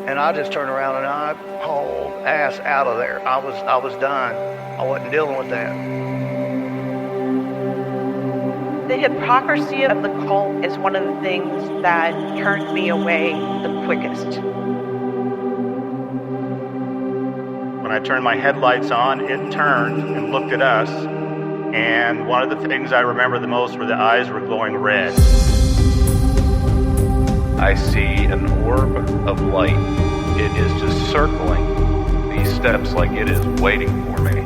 And I just turned around and I hauled ass out of there. I was done. I wasn't dealing with that. The hypocrisy of the cult is one of the things that turned me away the quickest. When I turned my headlights on, it turned and looked at us, and one of the things I remember the most were the eyes were glowing red. I see an orb of light. It is just circling these steps like it is waiting for me.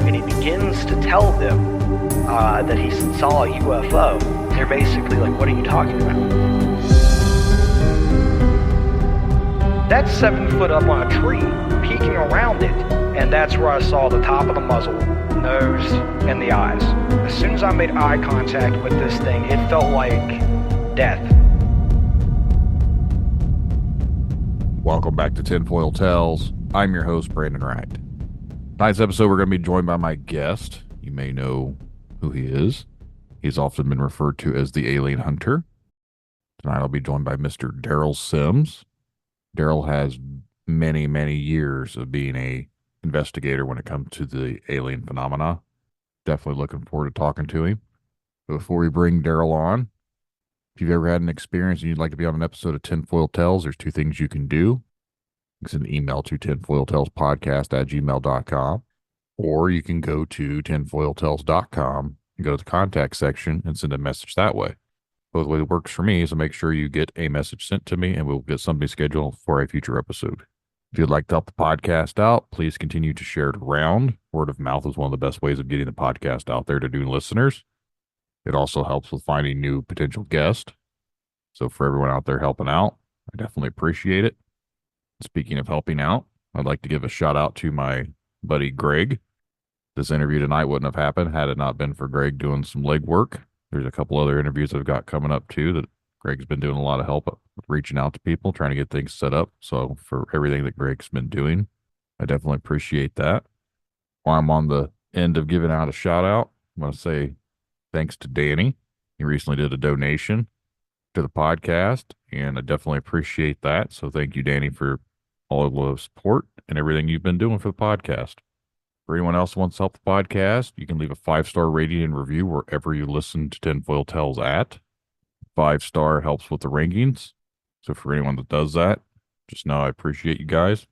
And he begins to tell them that he saw a UFO. They're basically like, what are you talking about? That's 7 foot up on a tree, peeking around it. And that's where I saw the top of the muzzle, nose, and the eyes. As soon as I made eye contact with this thing, it felt like death. Welcome back to Tinfoil Tales. I'm your host, Brandon Wright. Tonight's episode, we're going to be joined by my guest. You may know who he is. He's often been referred to as the Alien Hunter. Tonight, I'll be joined by Mr. Derrel Sims. Derrel has many, many years of being a investigator when it comes to the alien phenomena. Definitely looking forward to talking to him. But before we bring Derrel on, if you've ever had an experience and you'd like to be on an episode of Tinfoil Tales, there's 2 things you can do. You can send an email to tinfoiltalespodcast@gmail.com, or you can go to tinfoiltales.com and go to the contact section and send a message that way. Both ways it works for me, so make sure you get a message sent to me and we'll get something scheduled for a future episode. If you'd like to help the podcast out, please continue to share it around. Word of mouth is one of the best ways of getting the podcast out there to new listeners. It also helps with finding new potential guests. So for everyone out there helping out, I definitely appreciate it. Speaking of helping out, I'd like to give a shout out to my buddy Greg. This interview tonight wouldn't have happened had it not been for Greg doing some legwork. There's a couple other interviews I've got coming up too that Greg's been doing a lot of help with reaching out to people, trying to get things set up. So for everything that Greg's been doing, I definitely appreciate that. While I'm on the end of giving out a shout out, I want to say thanks to Danny. He recently did a donation to the podcast, and I definitely appreciate that. So thank you, Danny, for all of the support and everything you've been doing for the podcast. For anyone else who wants to help the podcast, you can leave a 5-star rating and review wherever you listen to Tinfoil Tales at. 5-star helps with the rankings. So for anyone that does that, just know I appreciate you guys.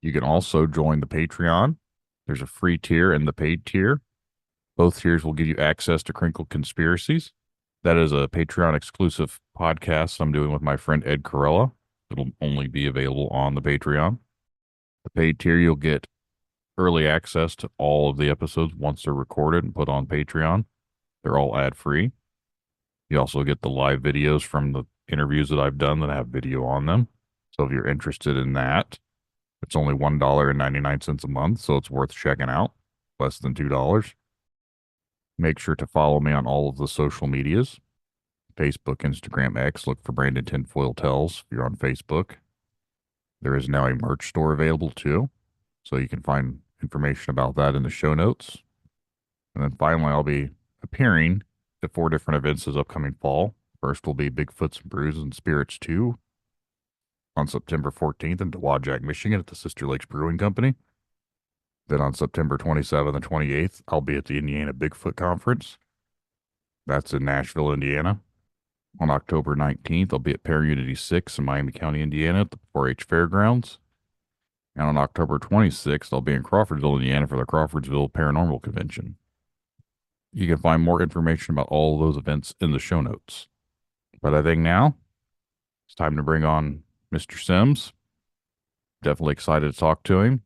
You can also join the Patreon. There's a free tier and the paid tier. Both tiers will give you access to Crinkle Conspiracies. That is a Patreon exclusive podcast I'm doing with my friend Ed Corella. It'll only be available on the Patreon. The paid tier, you'll get early access to all of the episodes once they're recorded and put on Patreon. They're all ad-free. You also get the live videos from the interviews that I've done that have video on them. So if you're interested in that, it's only $1.99 a month, so it's worth checking out. Less than $2. Make sure to follow me on all of the social medias. Facebook, Instagram, X. Look for Brandon Tinfoil Tales if you're on Facebook. There is now a merch store available too, so you can find information about that in the show notes. And then finally, I'll be appearing at 4 different events this upcoming fall. First will be Bigfoots and Brews and Spirits 2 on September 14th in Dowagiac, Michigan at the Sister Lakes Brewing Company. Then on September 27th and 28th, I'll be at the Indiana Bigfoot Conference. That's in Nashville, Indiana. On October 19th, I'll be at ParaUnity 6 in Miami County, Indiana at the 4-H Fairgrounds. And on October 26th, I'll be in Crawfordsville, Indiana for the Crawfordsville Paranormal Convention. You can find more information about all of those events in the show notes. But I think now it's time to bring on Mr. Sims. Definitely excited to talk to him.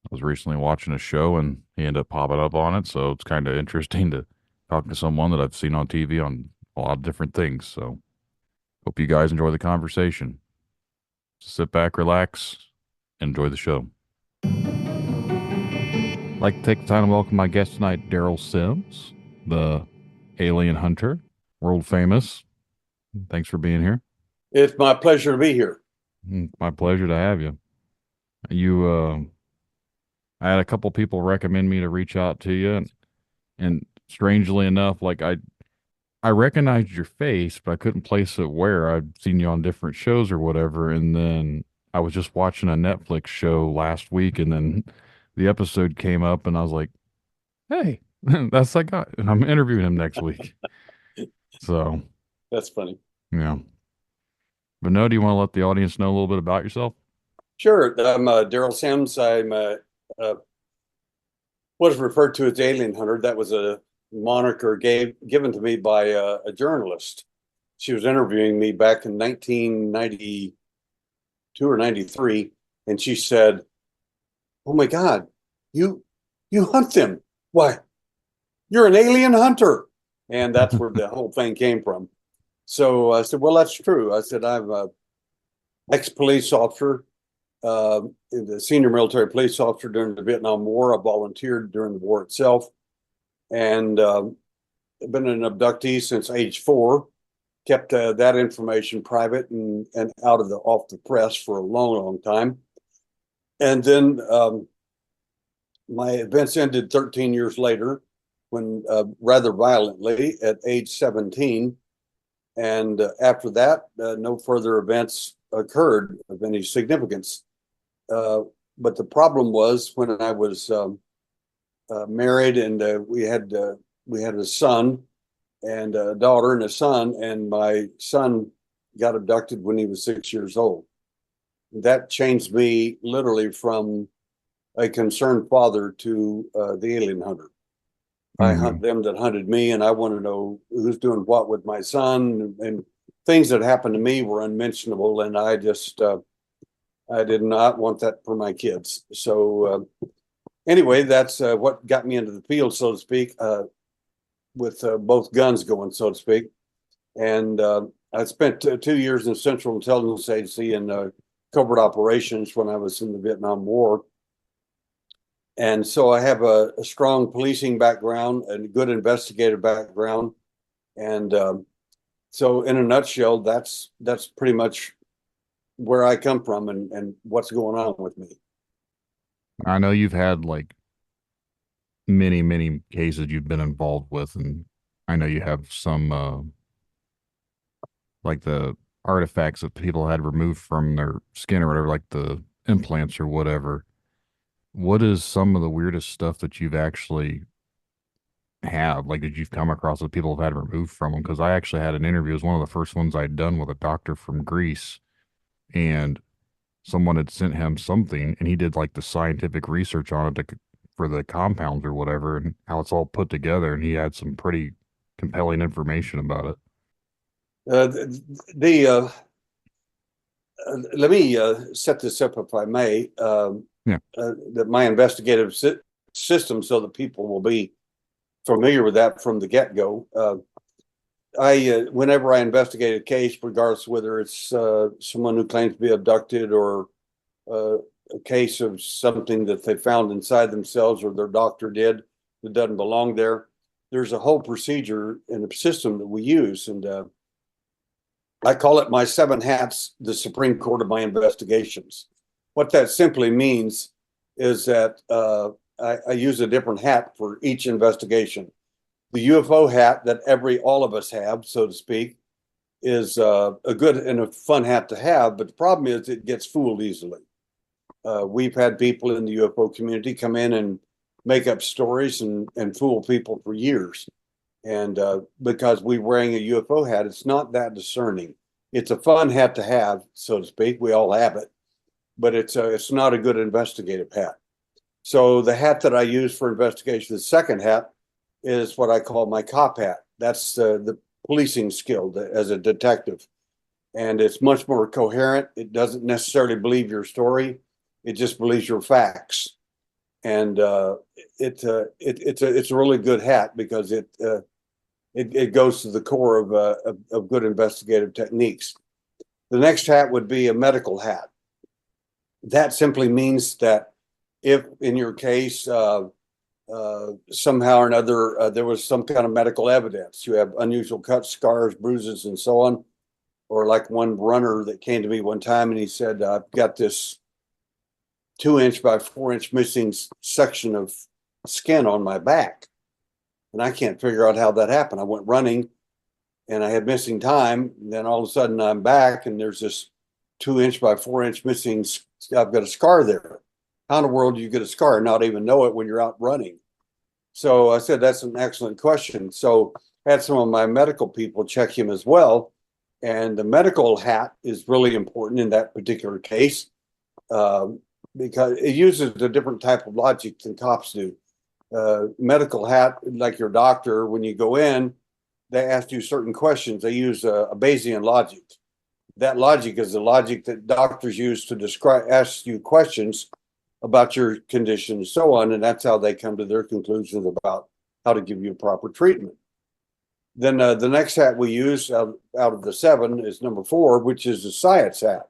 I was recently watching a show and he ended up popping up on it, so it's kind of interesting to talk to someone that I've seen on TV on a lot of different things. So hope you guys enjoy the conversation. So sit back, relax, and enjoy the show. I'd like to take the time to welcome my guest tonight, Derrel Sims, the Alien Hunter, world famous. Thanks for being here. It's my pleasure to be here. My pleasure to have you. I had a couple people recommend me to reach out to you, and strangely enough, like I recognized your face, but I couldn't place it where. I'd seen you on different shows or whatever. And then I was just watching a Netflix show last week, and then the episode came up, and I was like, hey, that's that guy. And I'm interviewing him next week. So, That's funny. yeah. But no, do you want to let the audience know a little bit about yourself? Sure. I'm Derrel Sims. I'm what is referred to as the alien hunter. That was a moniker given to me by a journalist. She was interviewing me back in 1992 or 93, and she said, "Oh my God, you hunt them? Why, you're an alien hunter!" And that's where the whole thing came from. So I said, "Well, that's true." I said, "I'm a ex-police officer, the senior military police officer during the Vietnam War. I volunteered during the war itself, and I've been an abductee since age 4. Kept that information private and off the press for a long time. And then my events ended 13 years later, when rather violently at age 17. And after that, no further events occurred of any significance. But the problem was when I was married, and we had a son and a daughter and a son, and my son got abducted when he was 6 years old. That changed me literally from a concerned father to the alien hunter. I hunt them that hunted me, and I want to know who's doing what with my son, and things that happened to me were unmentionable, and I just I did not want that for my kids. So anyway, that's what got me into the field, so to speak, with both guns going, so to speak. And I spent 2 years in the Central Intelligence Agency in covert operations when I was in the Vietnam War. And so I have a strong policing background and a good investigative background. And so in a nutshell, that's pretty much where I come from and what's going on with me. I know you've had like many cases you've been involved with, and I know you have some like the artifacts that people had removed from their skin or whatever, like the implants or whatever. What is some of the weirdest stuff that you've actually had? Like, did you come across that people have had removed from them? Because I actually had an interview. It was one of the first ones I'd done with a doctor from Greece, and someone had sent him something, and he did like the scientific research on it for the compounds or whatever, and how it's all put together. And he had some pretty compelling information about it. Let me set this up, if I may. That my investigative system, so that people will be familiar with that from the get-go. Whenever I investigate a case, regardless whether it's someone who claims to be abducted or a case of something that they found inside themselves or their doctor did that doesn't belong there, there's a whole procedure and a system that we use. And I call it my 7 hats, the Supreme Court of my investigations. What that simply means is that I use a different hat for each investigation. The UFO hat that all of us have, so to speak, is a good and a fun hat to have, but the problem is it gets fooled easily. We've had people in the UFO community come in and make up stories and fool people for years. And because we're wearing a UFO hat, it's not that discerning. It's a fun hat to have, so to speak. We all have it, but it's not a good investigative hat. So the hat that I use for investigation, the second hat, is what I call my cop hat. That's the policing skill as a detective. And it's much more coherent. It doesn't necessarily believe your story. It just believes your facts. And it's a really good hat because it goes to the core of good investigative techniques. The next hat would be a medical hat. That simply means that if in your case, somehow or another, there was some kind of medical evidence, you have unusual cuts, scars, bruises, and so on, or like one runner that came to me one time and he said, I've got this 2-inch by 4-inch missing section of skin on my back. And I can't figure out how that happened. I went running and I had missing time. And then all of a sudden I'm back, and there's this 2-inch by 4-inch missing. I've got a scar there. How in the world do you get a scar and not even know it when you're out running? So I said, that's an excellent question. So I had some of my medical people check him as well. And the medical hat is really important in that particular case, because it uses a different type of logic than cops do. Medical hat, like your doctor, when you go in, they ask you certain questions. They use a Bayesian logic. That logic is the logic that doctors use to ask you questions about your condition and so on. And that's how they come to their conclusions about how to give you proper treatment. Then the next hat we use out of the 7 is number 4, which is the science hat.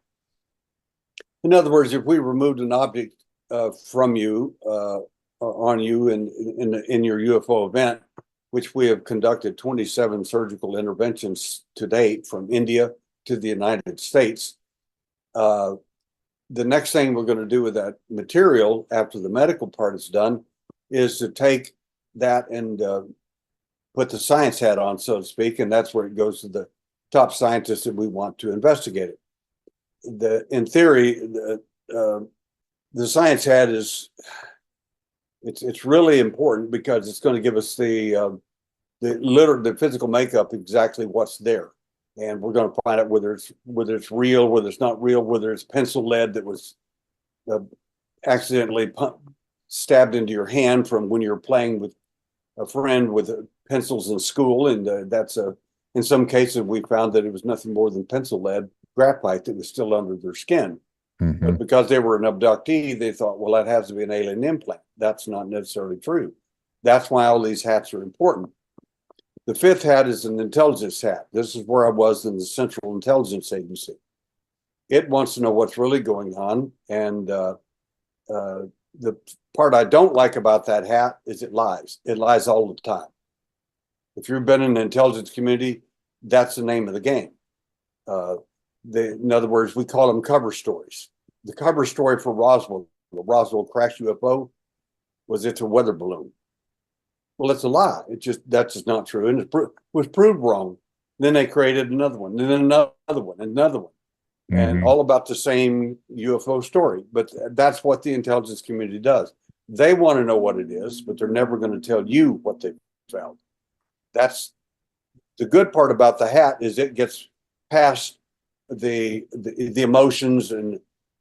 In other words, if we removed an object from you, on you in your UFO event, which we have conducted 27 surgical interventions to date from India to the United States, the next thing we're going to do with that material after the medical part is done is to take that and put the science hat on, so to speak, and that's where it goes to the top scientists that we want to investigate it. In theory, the science hat is it's really important because it's going to give us the physical makeup, exactly what's there, and we're going to find out whether it's real, whether it's not real, whether it's pencil lead that was accidentally stabbed into your hand from when you're playing with a friend with pencils in school, and in some cases we found that it was nothing more than pencil lead graphite that was still under their skin. Mm-hmm. But because they were an abductee, they thought, well, that has to be an alien implant. That's not necessarily true. That's why all these hats are important. The 5th hat is an intelligence hat. This is where I was in the Central Intelligence Agency. It wants to know what's really going on, and the part I don't like about that hat is it lies. It lies all the time. If you've been in the intelligence community, that's the name of the game. In other words, we call them cover stories. The cover story for Roswell, the Roswell crash UFO, was it's a weather balloon. Well, it's a lie. That's just not true, and it was proved wrong. Then they created another one, and then another one, and another one, and all about the same UFO story. But that's what the intelligence community does. They want to know what it is, but they're never going to tell you what they found. That's the good part about the hat, is it gets past the emotions and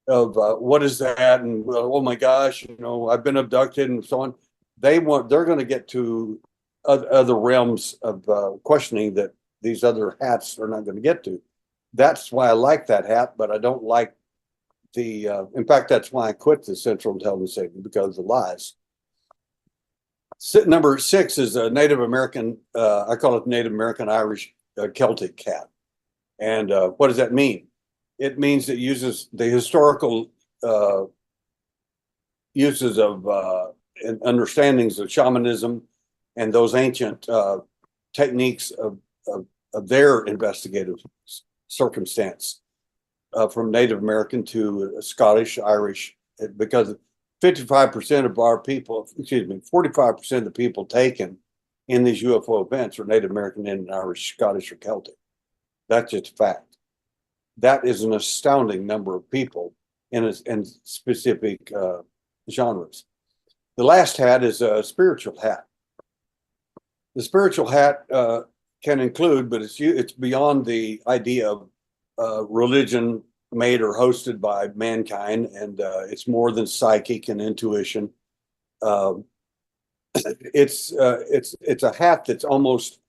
of what is that, and oh my gosh, I've been abducted and so on. They're going to get to other realms of questioning that these other hats are not going to get to. That's why I like that hat, but I don't like in fact, that's why I quit the Central Intelligence Agency, because of the lies. Number 6 is a Native American, I call it Native American Irish Celtic hat. And what does that mean? It means it uses the historical uses of and understandings of shamanism and those ancient techniques of their investigative circumstance, from Native American to Scottish, Irish, because 55% of our people, 45% of the people taken in these UFO events are Native American, Indian, Irish, Scottish, or Celtic. That's just a fact. That is an astounding number of people in specific genres. The last hat is a spiritual hat. The spiritual hat can include, but it's beyond the idea of religion made or hosted by mankind, and it's more than psychic and intuition. It's a hat that's almost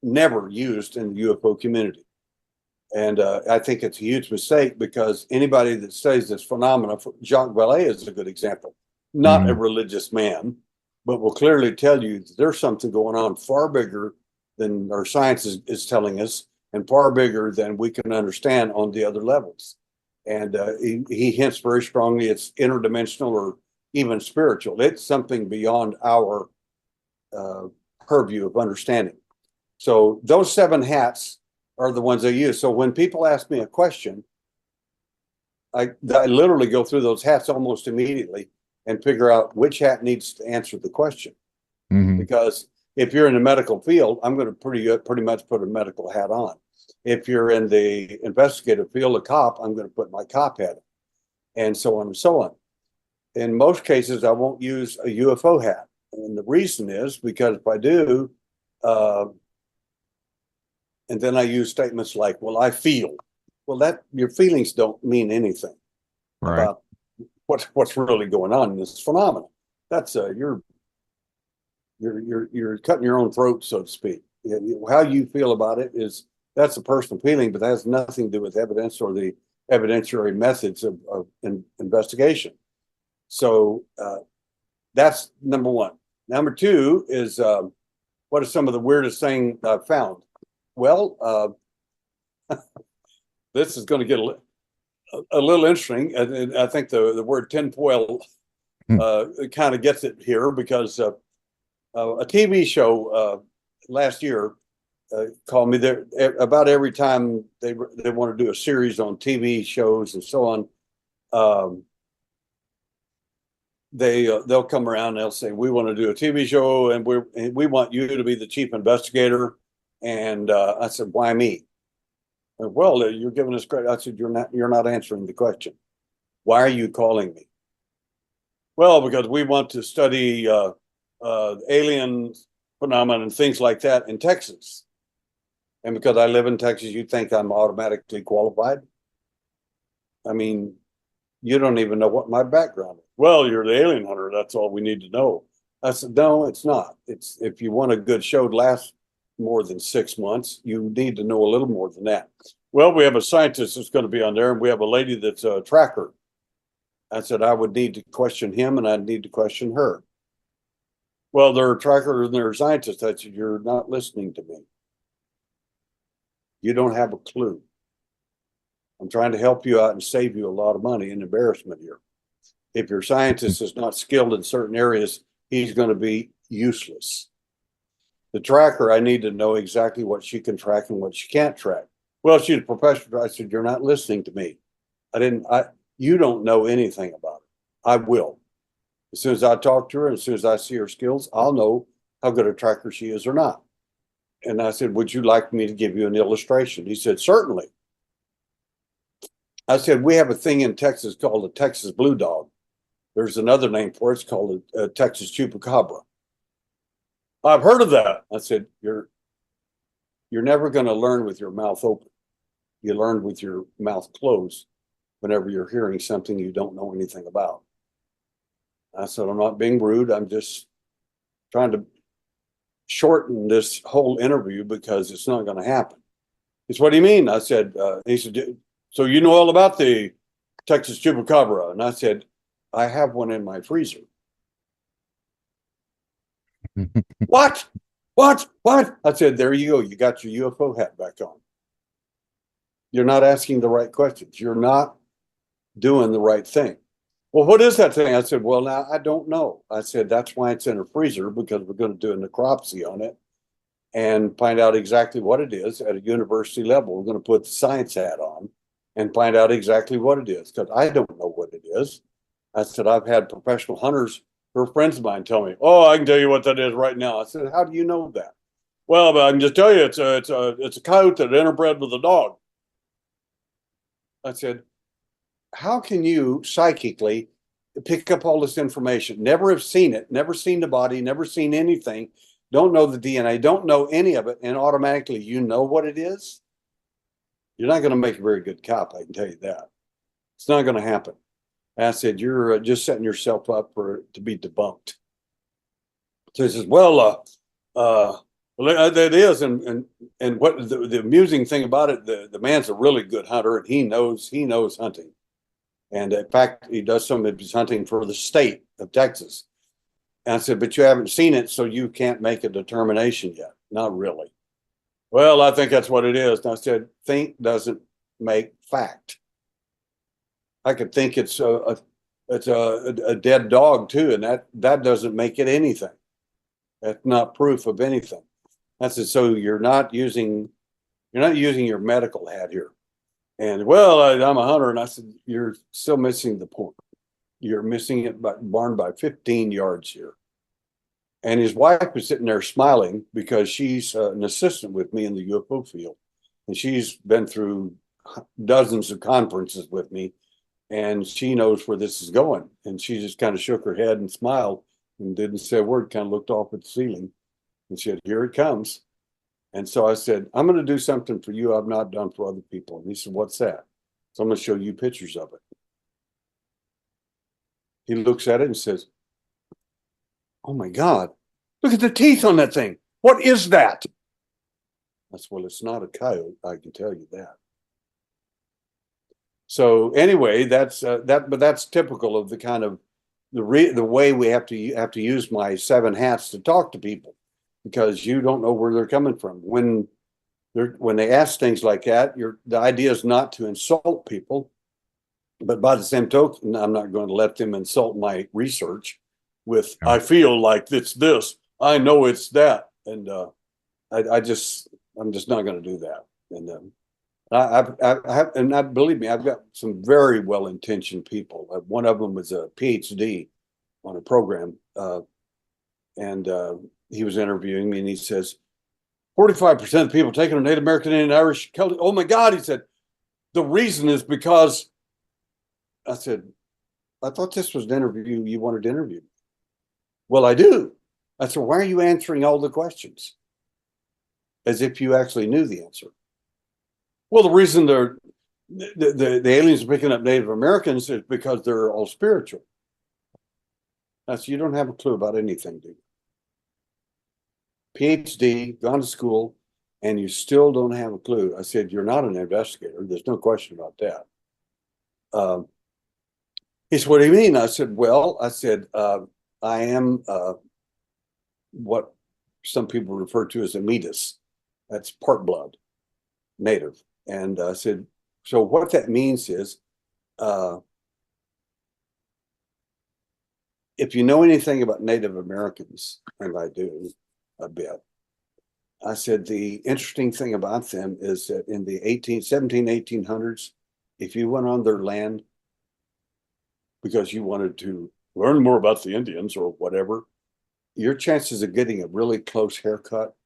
never used in the UFO community. And I think it's a huge mistake, because anybody that studies this phenomena, Jacques Vallée is a good example, not a religious man, but will clearly tell you that there's something going on far bigger than our science is telling us, and far bigger than we can understand on the other levels. And he hints very strongly it's interdimensional or even spiritual. It's something beyond our purview of understanding. So those 7 hats are the ones I use. So when people ask me a question, I literally go through those hats almost immediately and figure out which hat needs to answer the question. Because If you're in the medical field, I'm going to pretty much put a medical hat on. If you're in the investigative field, a cop, I'm going to put my cop hat on, and so on and so on. In most cases, I won't use a UFO hat. And the reason is because if I do, and then I use statements like, well, I feel. Well, that your feelings don't mean anything about what's really going on in this phenomenon. That's you're cutting your own throat, so to speak. How you feel about it that's a personal feeling, but that has nothing to do with evidence or the evidentiary methods of investigation. So that's number one. Number two is what are some of the weirdest things I've found? Well, this is going to get a little interesting. And I think the word tinfoil kind of gets it here because a TV show last year called me there about every time they want to do a series on TV shows and so on. They'll come around and they'll say, we want to do a TV show and we want you to be the chief investigator. And I said, why me? And, well, you're giving us credit. I said, you're not answering the question. Why are you calling me? Well, because we want to study alien phenomena and things like that in Texas. And because I live in Texas, you think I'm automatically qualified? I mean, you don't even know what my background is. Well, you're the alien hunter. That's all we need to know. I said, no, it's not. It's if you want a good show to last more than 6 months, you need to know a little more than that. Well, we have a scientist that's going to be on there, and we have a lady that's a tracker. I said, I would need to question him, and I'd need to question her. Well, they're a tracker and they're a scientist. I said, you're not listening to me. You don't have a clue. I'm trying to help you out and save you a lot of money and embarrassment here. If your scientist is not skilled in certain areas, he's going to be useless. The tracker, I need to know exactly what she can track and what she can't track. Well, she's a professional. I said, you're not listening to me. You don't know anything about it. I will. As soon as I talk to her, as soon as I see her skills, I'll know how good a tracker she is or not. And I said, would you like me to give you an illustration? He said, certainly. I said, we have a thing in Texas called a Texas blue dog. There's another name for it. It's called a Texas chupacabra. I've heard of that. I said, you're never going to learn with your mouth open. You learn with your mouth closed whenever you're hearing something you don't know anything about. I said, I'm not being rude. I'm just trying to shorten this whole interview because it's not going to happen. He said, what do you mean? I said, he said, so you know all about the Texas chupacabra? And I said, I have one in my freezer. What? I said, there you go. You got your UFO hat back on. You're not asking the right questions. You're not doing the right thing. Well, what is that thing? I said, well, now I don't know. I said, that's why it's in a freezer, because we're going to do a necropsy on it and find out exactly what it is at a university level. We're going to put the science hat on and find out exactly what it is, because I don't know what it is. I said, I've had professional hunters who are friends of mine tell me, oh, I can tell you what that is right now. I said, how do you know that? Well, but I can just tell you it's a coyote that interbred with a dog. I said, how can you psychically pick up all this information, never have seen it, never seen the body, never seen anything, don't know the DNA, don't know any of it, and automatically you know what it is? You're not going to make a very good cop, I can tell you that. It's not going to happen. And I said, you're just setting yourself up to be debunked. So he says, well, that is, and what the amusing thing about it, the man's a really good hunter, and he knows hunting. And in fact, he does some of his hunting for the state of Texas. And I said, but you haven't seen it, so you can't make a determination yet. Not really. Well, I think that's what it is. And I said, think doesn't make fact. I could think it's a dead dog too, and that doesn't make it anything. That's not proof of anything. I said, so you're not using your medical hat here. And well, I'm a hunter, and I said, you're still missing the point. You're missing it by 15 yards here. And his wife is sitting there smiling because she's an assistant with me in the UFO field. And she's been through dozens of conferences with me, and she knows where this is going. And she just kind of shook her head and smiled and didn't say a word, kind of looked off at the ceiling and said, "Here it comes." And so I said, "I'm going to do something for you I've not done for other people." And he said, "What's that?" So I'm going to show you pictures of it. He looks at it and says, "Oh my God, look at the teeth on that thing. What is that?" I said, "Well, it's not a coyote, I can tell you that." So anyway, that's but that's typical of the kind of the way we have to use my 7 hats to talk to people, because you don't know where they're coming from. When they ask things like that, the idea is not to insult people, but by the same token, I'm not going to let them insult my research with, "I feel like it's this, I know it's that," and I'm just not going to do that. And believe me, I've got some very well-intentioned people. One of them was a PhD on a program, and he was interviewing me, and he says, 45% of the people taking are Native American, Indian, Irish, Celtic. Oh my God, he said, "The reason is because," I said, "I thought this was an interview you wanted to interview." "Well, I do." I said, "Why are you answering all the questions as if you actually knew the answer?" "Well, the reason the aliens are picking up Native Americans is because they're all spiritual." I said, "You don't have a clue about anything, do you? PhD, gone to school, and you still don't have a clue." I said, "You're not an investigator. There's no question about that." He said, "What do you mean?" I said, "Well," "I am what some people refer to as a metis. That's part blood, Native." And I said, "So what that means is, if you know anything about Native Americans," and I do a bit, I said, "the interesting thing about them is that in the 1800s, if you went on their land because you wanted to learn more about the Indians or whatever, your chances of getting a really close haircut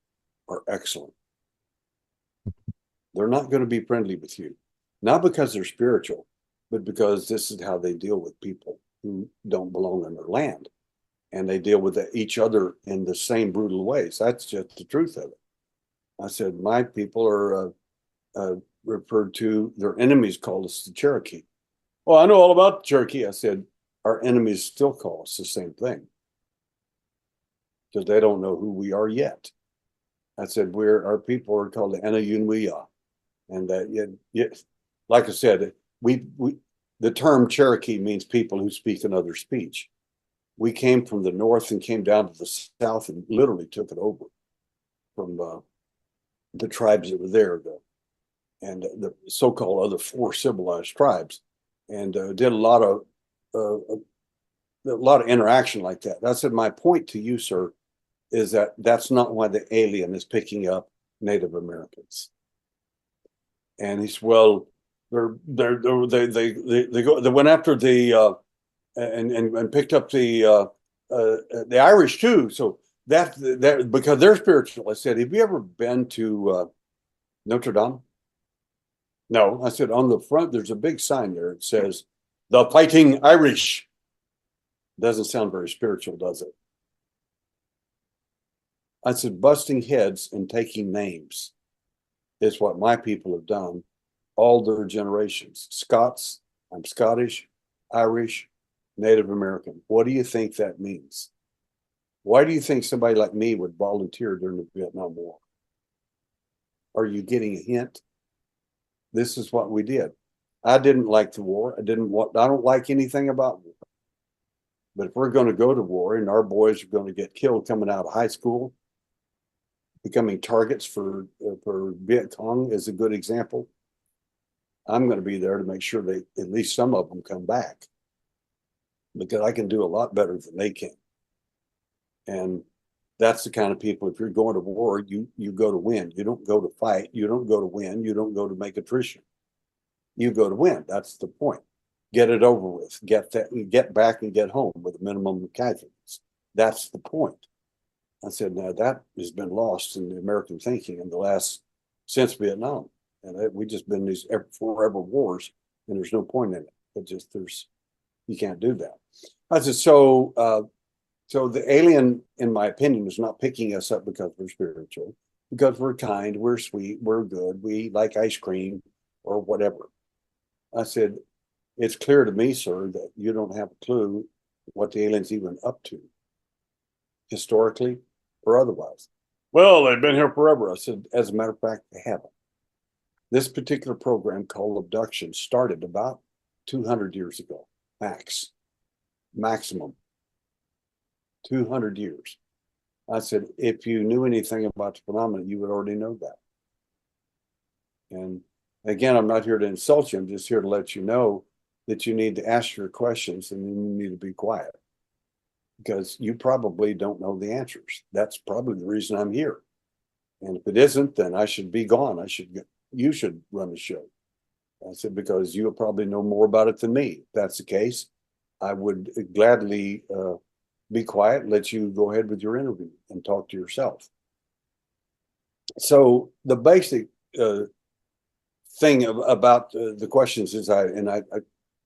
are excellent. They're not going to be friendly with you, not because they're spiritual, but because this is how they deal with people who don't belong on their land. And they deal with each other in the same brutal ways. That's just the truth of it." I said, "My people are referred to, their enemies call us the Cherokee." "Well, I know all about the Cherokee." I said, "Our enemies still call us the same thing because they don't know who we are yet." I said, "Our people are called the Anayunwiya." And like I said, the term Cherokee means people who speak another speech. We came from the north and came down to the south and literally took it over from the tribes that were there, and the so-called other 4 civilized tribes, and did a lot of interaction like that. I said, "My point to you, sir, is that that's not why the alien is picking up Native Americans." And he said, "Well, they went after the and picked up the Irish too. So that because they're spiritual." I said, "Have you ever been to Notre Dame?" "No." I said, "On the front, there's a big sign there. It says, 'The Fighting Irish.' Doesn't sound very spiritual, does it?" I said, "Busting heads and taking names is what my people have done all their generations. Scots, I'm Scottish, Irish, Native American. What do you think that means? Why do you think somebody like me would volunteer during the Vietnam War? Are you getting a hint? This is what we did. I didn't like the war. I don't like anything about war. But if we're going to go to war and our boys are going to get killed coming out of high school, becoming targets for Viet Cong is a good example. I'm going to be there to make sure at least some of them come back, because I can do a lot better than they can. And that's the kind of people, if you're going to war, you go to win. You don't go to fight. You don't go to win. You don't go to make attrition. You go to win. That's the point. Get it over with. Get back and get home with a minimum of casualties. That's the point. I said, now that has been lost in the American thinking in the last, since Vietnam. And we just been in these forever wars, and there's no point in it. It just, you can't do that. I said, so the alien, in my opinion, is not picking us up because we're spiritual, because we're kind, we're sweet, we're good, we like ice cream or whatever. I said, it's clear to me, sir, that you don't have a clue what the alien's even up to, historically or otherwise. Well, they've been here forever. I said, as a matter of fact, they haven't. This particular program called abduction started about 200 years ago, maximum 200 years. I said, if you knew anything about the phenomenon, you would already know that. And again, I'm not here to insult you. I'm just here to let you know that you need to ask your questions and you need to be quiet, because you probably don't know the answers. That's probably the reason I'm here. And if it isn't, then I should be gone. You should run the show. I said, because you'll probably know more about it than me. If that's the case, I would gladly be quiet, let you go ahead with your interview and talk to yourself. So the basic thing about the questions is I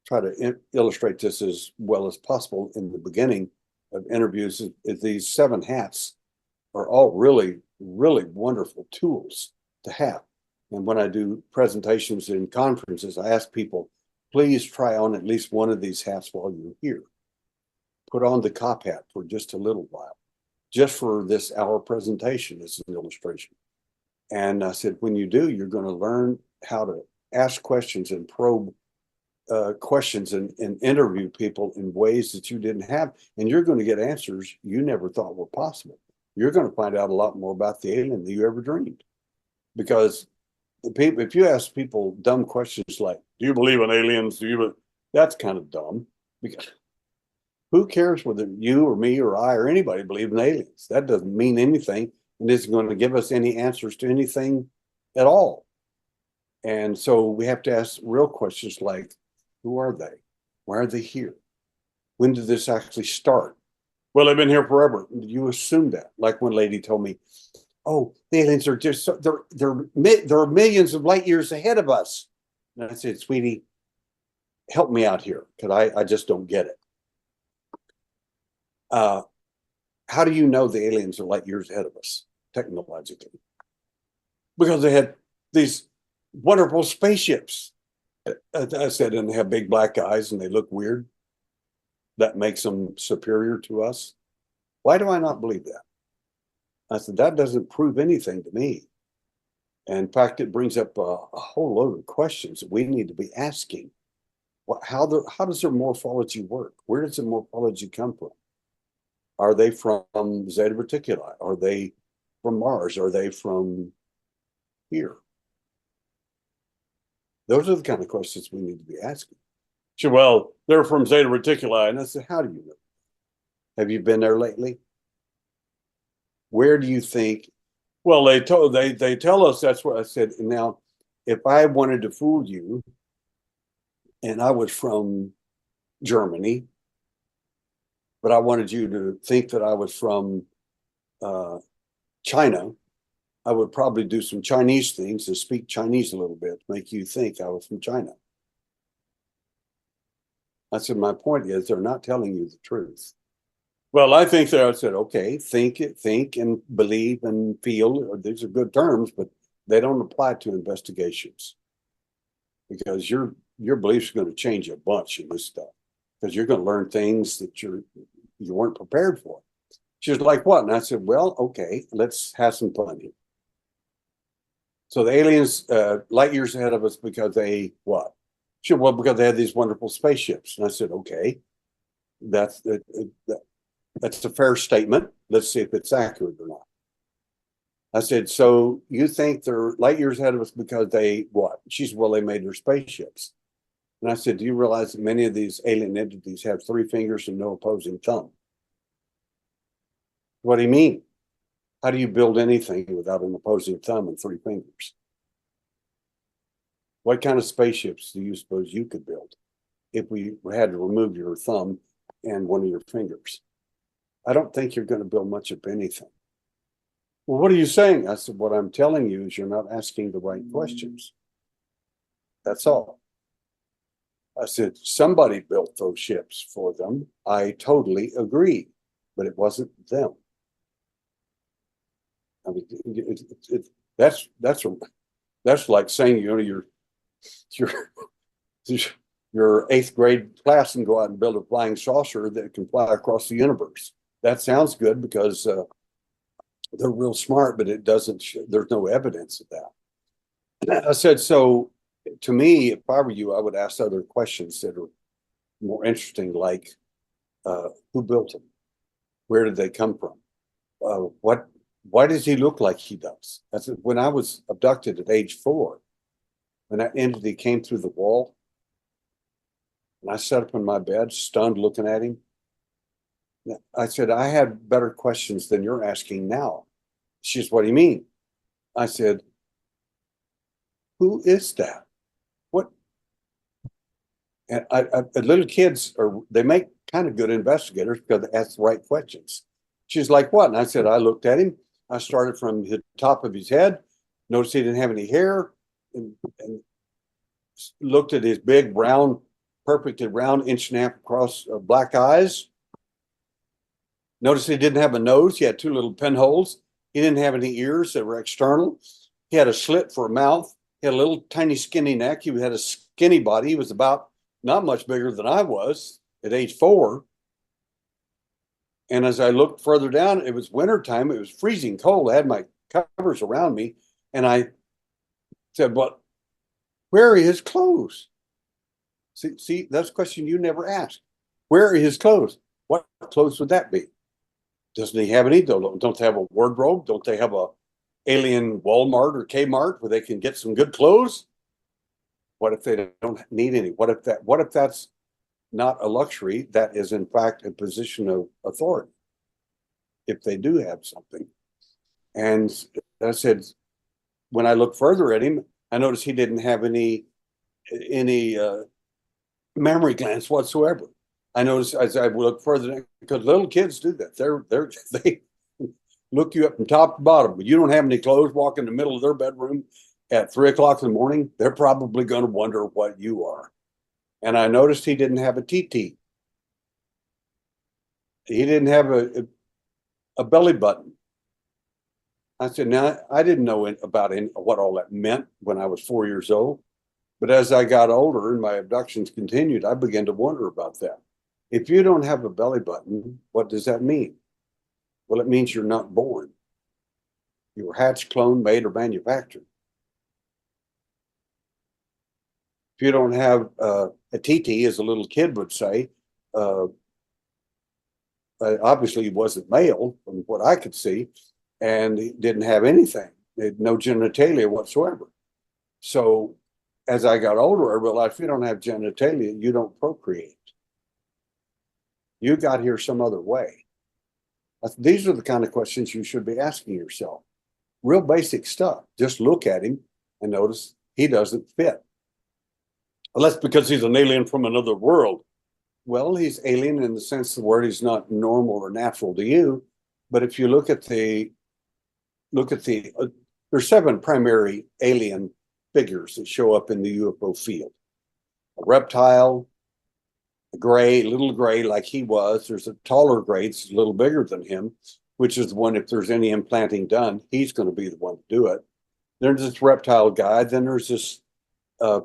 try to illustrate this as well as possible in the beginning of interviews, is these 7 hats are all really, really wonderful tools to have. And when I do presentations in conferences, I ask people, please try on at least one of these hats while you're here. Put on the cop hat for just a little while, just for this hour presentation as an illustration. And I said, when you do, you're going to learn how to ask questions and probe questions and interview people in ways that you didn't have. And you're going to get answers you never thought were possible. You're going to find out a lot more about the alien than you ever dreamed. Because if you ask people dumb questions like, do you believe in aliens? That's kind of dumb. Because who cares whether you or me or I or anybody believe in aliens? That doesn't mean anything and isn't going to give us any answers to anything at all. And so we have to ask real questions like, who are they? Why are they here? When did this actually start? Well, they've been here forever. You assume that. Like one lady told me, oh, the aliens are just, they're millions of light years ahead of us. And I said, sweetie, help me out here, because I just don't get it. How do you know the aliens are light years ahead of us technologically? Because they had these wonderful spaceships. I said, and they have big black eyes and they look weird. That makes them superior to us. Why do I not believe that? I said, that doesn't prove anything to me. And in fact, it brings up a whole load of questions that we need to be asking. How does their morphology work? Where does the morphology come from? Are they from Zeta Reticuli? Are they from Mars? Are they from here? Those are the kind of questions we need to be asking. She said, well, they're from Zeta Reticuli. And I said, how do you know? Have you been there lately? Where do you think? Well, they tell us that's what I said. Now, if I wanted to fool you and I was from Germany, but I wanted you to think that I was from China, I would probably do some Chinese things and speak Chinese a little bit to make you think I was from China. I said, my point is they're not telling you the truth. Well, I think I said, okay, think and believe and feel. These are good terms, but they don't apply to investigations, because your beliefs are going to change a bunch in this stuff, because you're going to learn things that you weren't prepared for. She was like, what? And I said, well, okay, let's have some fun here. So the aliens, light years ahead of us because they what? She said, well, because they had these wonderful spaceships. And I said, okay, that's a fair statement. Let's see if it's accurate or not. I said, so you think they're light years ahead of us because they what? She said, well, they made their spaceships. And I said, do you realize that many of these alien entities have 3 fingers and no opposing thumb? What do you mean? How do you build anything without an opposing thumb and 3 fingers? What kind of spaceships do you suppose you could build if we had to remove your thumb and one of your fingers? I don't think you're going to build much of anything. Well, what are you saying? I said, what I'm telling you is you're not asking the right questions. That's all. I said, somebody built those ships for them. I totally agree, but it wasn't them. I mean, that's like saying, you know, your eighth grade class and go out and build a flying saucer that can fly across the universe. That sounds good because they're real smart, but it doesn't. There's no evidence of that. I said, so to me, if I were you, I would ask other questions that are more interesting, like who built them? Where did they come from? Why does he look like he does? I said, when I was abducted at age 4, when that entity came through the wall, and I sat up in my bed, stunned, looking at him. I said, I had better questions than you're asking now. She says, what do you mean? I said, who is that? What? And little kids they make kind of good investigators because they ask the right questions. She's like, what? And I said, I looked at him. I started from the top of his head, noticed he didn't have any hair, and looked at his big, round, perfectly round, inch and a half across black eyes. Noticed he didn't have a nose. He had 2 little pinholes. He didn't have any ears that were external. He had a slit for a mouth. He had a little tiny skinny neck. He had a skinny body. He was about not much bigger than I was at age 4. And as I looked further down, it was wintertime. It was freezing cold. I had my covers around me. And I said, well, where are his clothes? See, that's a question you never asked. Where are his clothes? What clothes would that be? Doesn't he have any? Don't they have a wardrobe? Don't they have a alien Walmart or Kmart where they can get some good clothes? What if they don't need any? What if that's not a luxury? That is in fact a position of authority. If they do have something. And I said, when I looked further at him, I noticed he didn't have any mammary glands whatsoever. I noticed as I look further, because little kids do that. They look you up from top to bottom. But you don't have any clothes, walk in the middle of their bedroom at 3 o'clock in the morning, they're probably going to wonder what you are. And I noticed he didn't have a TT. He didn't have a belly button. I said, now, I didn't know about what all that meant when I was 4 years old. But as I got older and my abductions continued, I began to wonder about that. If you don't have a belly button, what does that mean? Well, it means you're not born. You were hatched, cloned, made, or manufactured. If you don't have a TT, as a little kid would say, obviously he wasn't male from what I could see, and he didn't have anything, no genitalia whatsoever. So as I got older, I realized if you don't have genitalia, you don't procreate. You got here some other way. These are the kind of questions you should be asking yourself. Real basic stuff. Just look at him and notice he doesn't fit. Well, that's because he's an alien from another world. Well, he's alien in the sense the word is not normal or natural to you. But if you look at there's 7 primary alien figures that show up in the UFO field. A reptile, a gray, little gray like he was. There's a taller gray that's a little bigger than him, which is the one, if there's any implanting done, he's going to be the one to do it. There's this reptile guy. Then there's this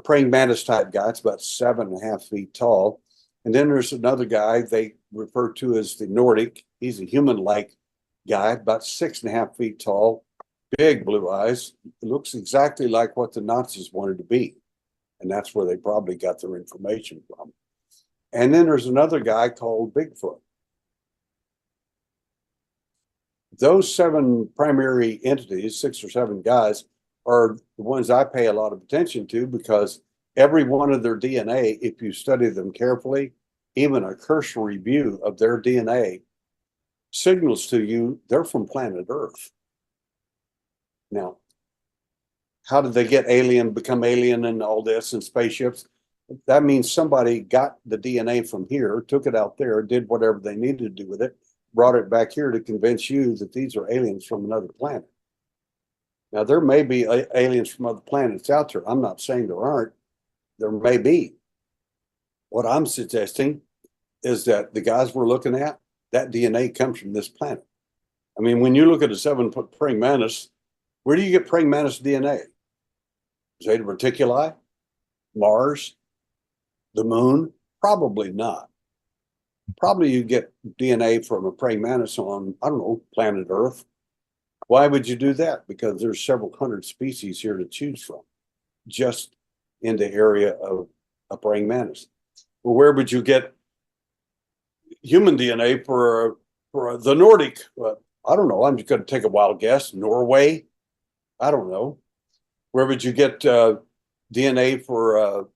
praying mantis type guy. It's about 7.5 feet tall. And then there's another guy they refer to as the Nordic. He's a human-like guy, about 6.5 feet tall, big blue eyes. It looks exactly like what the Nazis wanted to be. And that's where they probably got their information from. And then there's another guy called Bigfoot. Those 7 primary entities, 6 or 7 guys, are the ones I pay a lot of attention to, because every one of their DNA, if you study them carefully, even a cursory view of their DNA signals to you they're from planet Earth. Now, how did they become alien and all this and spaceships? That means somebody got the DNA from here, took it out there, did whatever they needed to do with it, brought it back here to convince you that these are aliens from another planet. Now, there may be aliens from other planets out there. I'm not saying there aren't. There may be. What I'm suggesting is that the guys we're looking at, that DNA comes from this planet. I mean, when you look at a 7-foot praying mantis, where do you get praying mantis DNA? Zeta Reticuli? Mars? The moon? Probably not. Probably you get DNA from a praying mantis on, I don't know, planet Earth. Why would you do that? Because there's several hundred species here to choose from, just in the area of a praying mantis. Well, where would you get human DNA for the Nordic? I don't know. I'm just going to take a wild guess. Norway? I don't know. Where would you get DNA for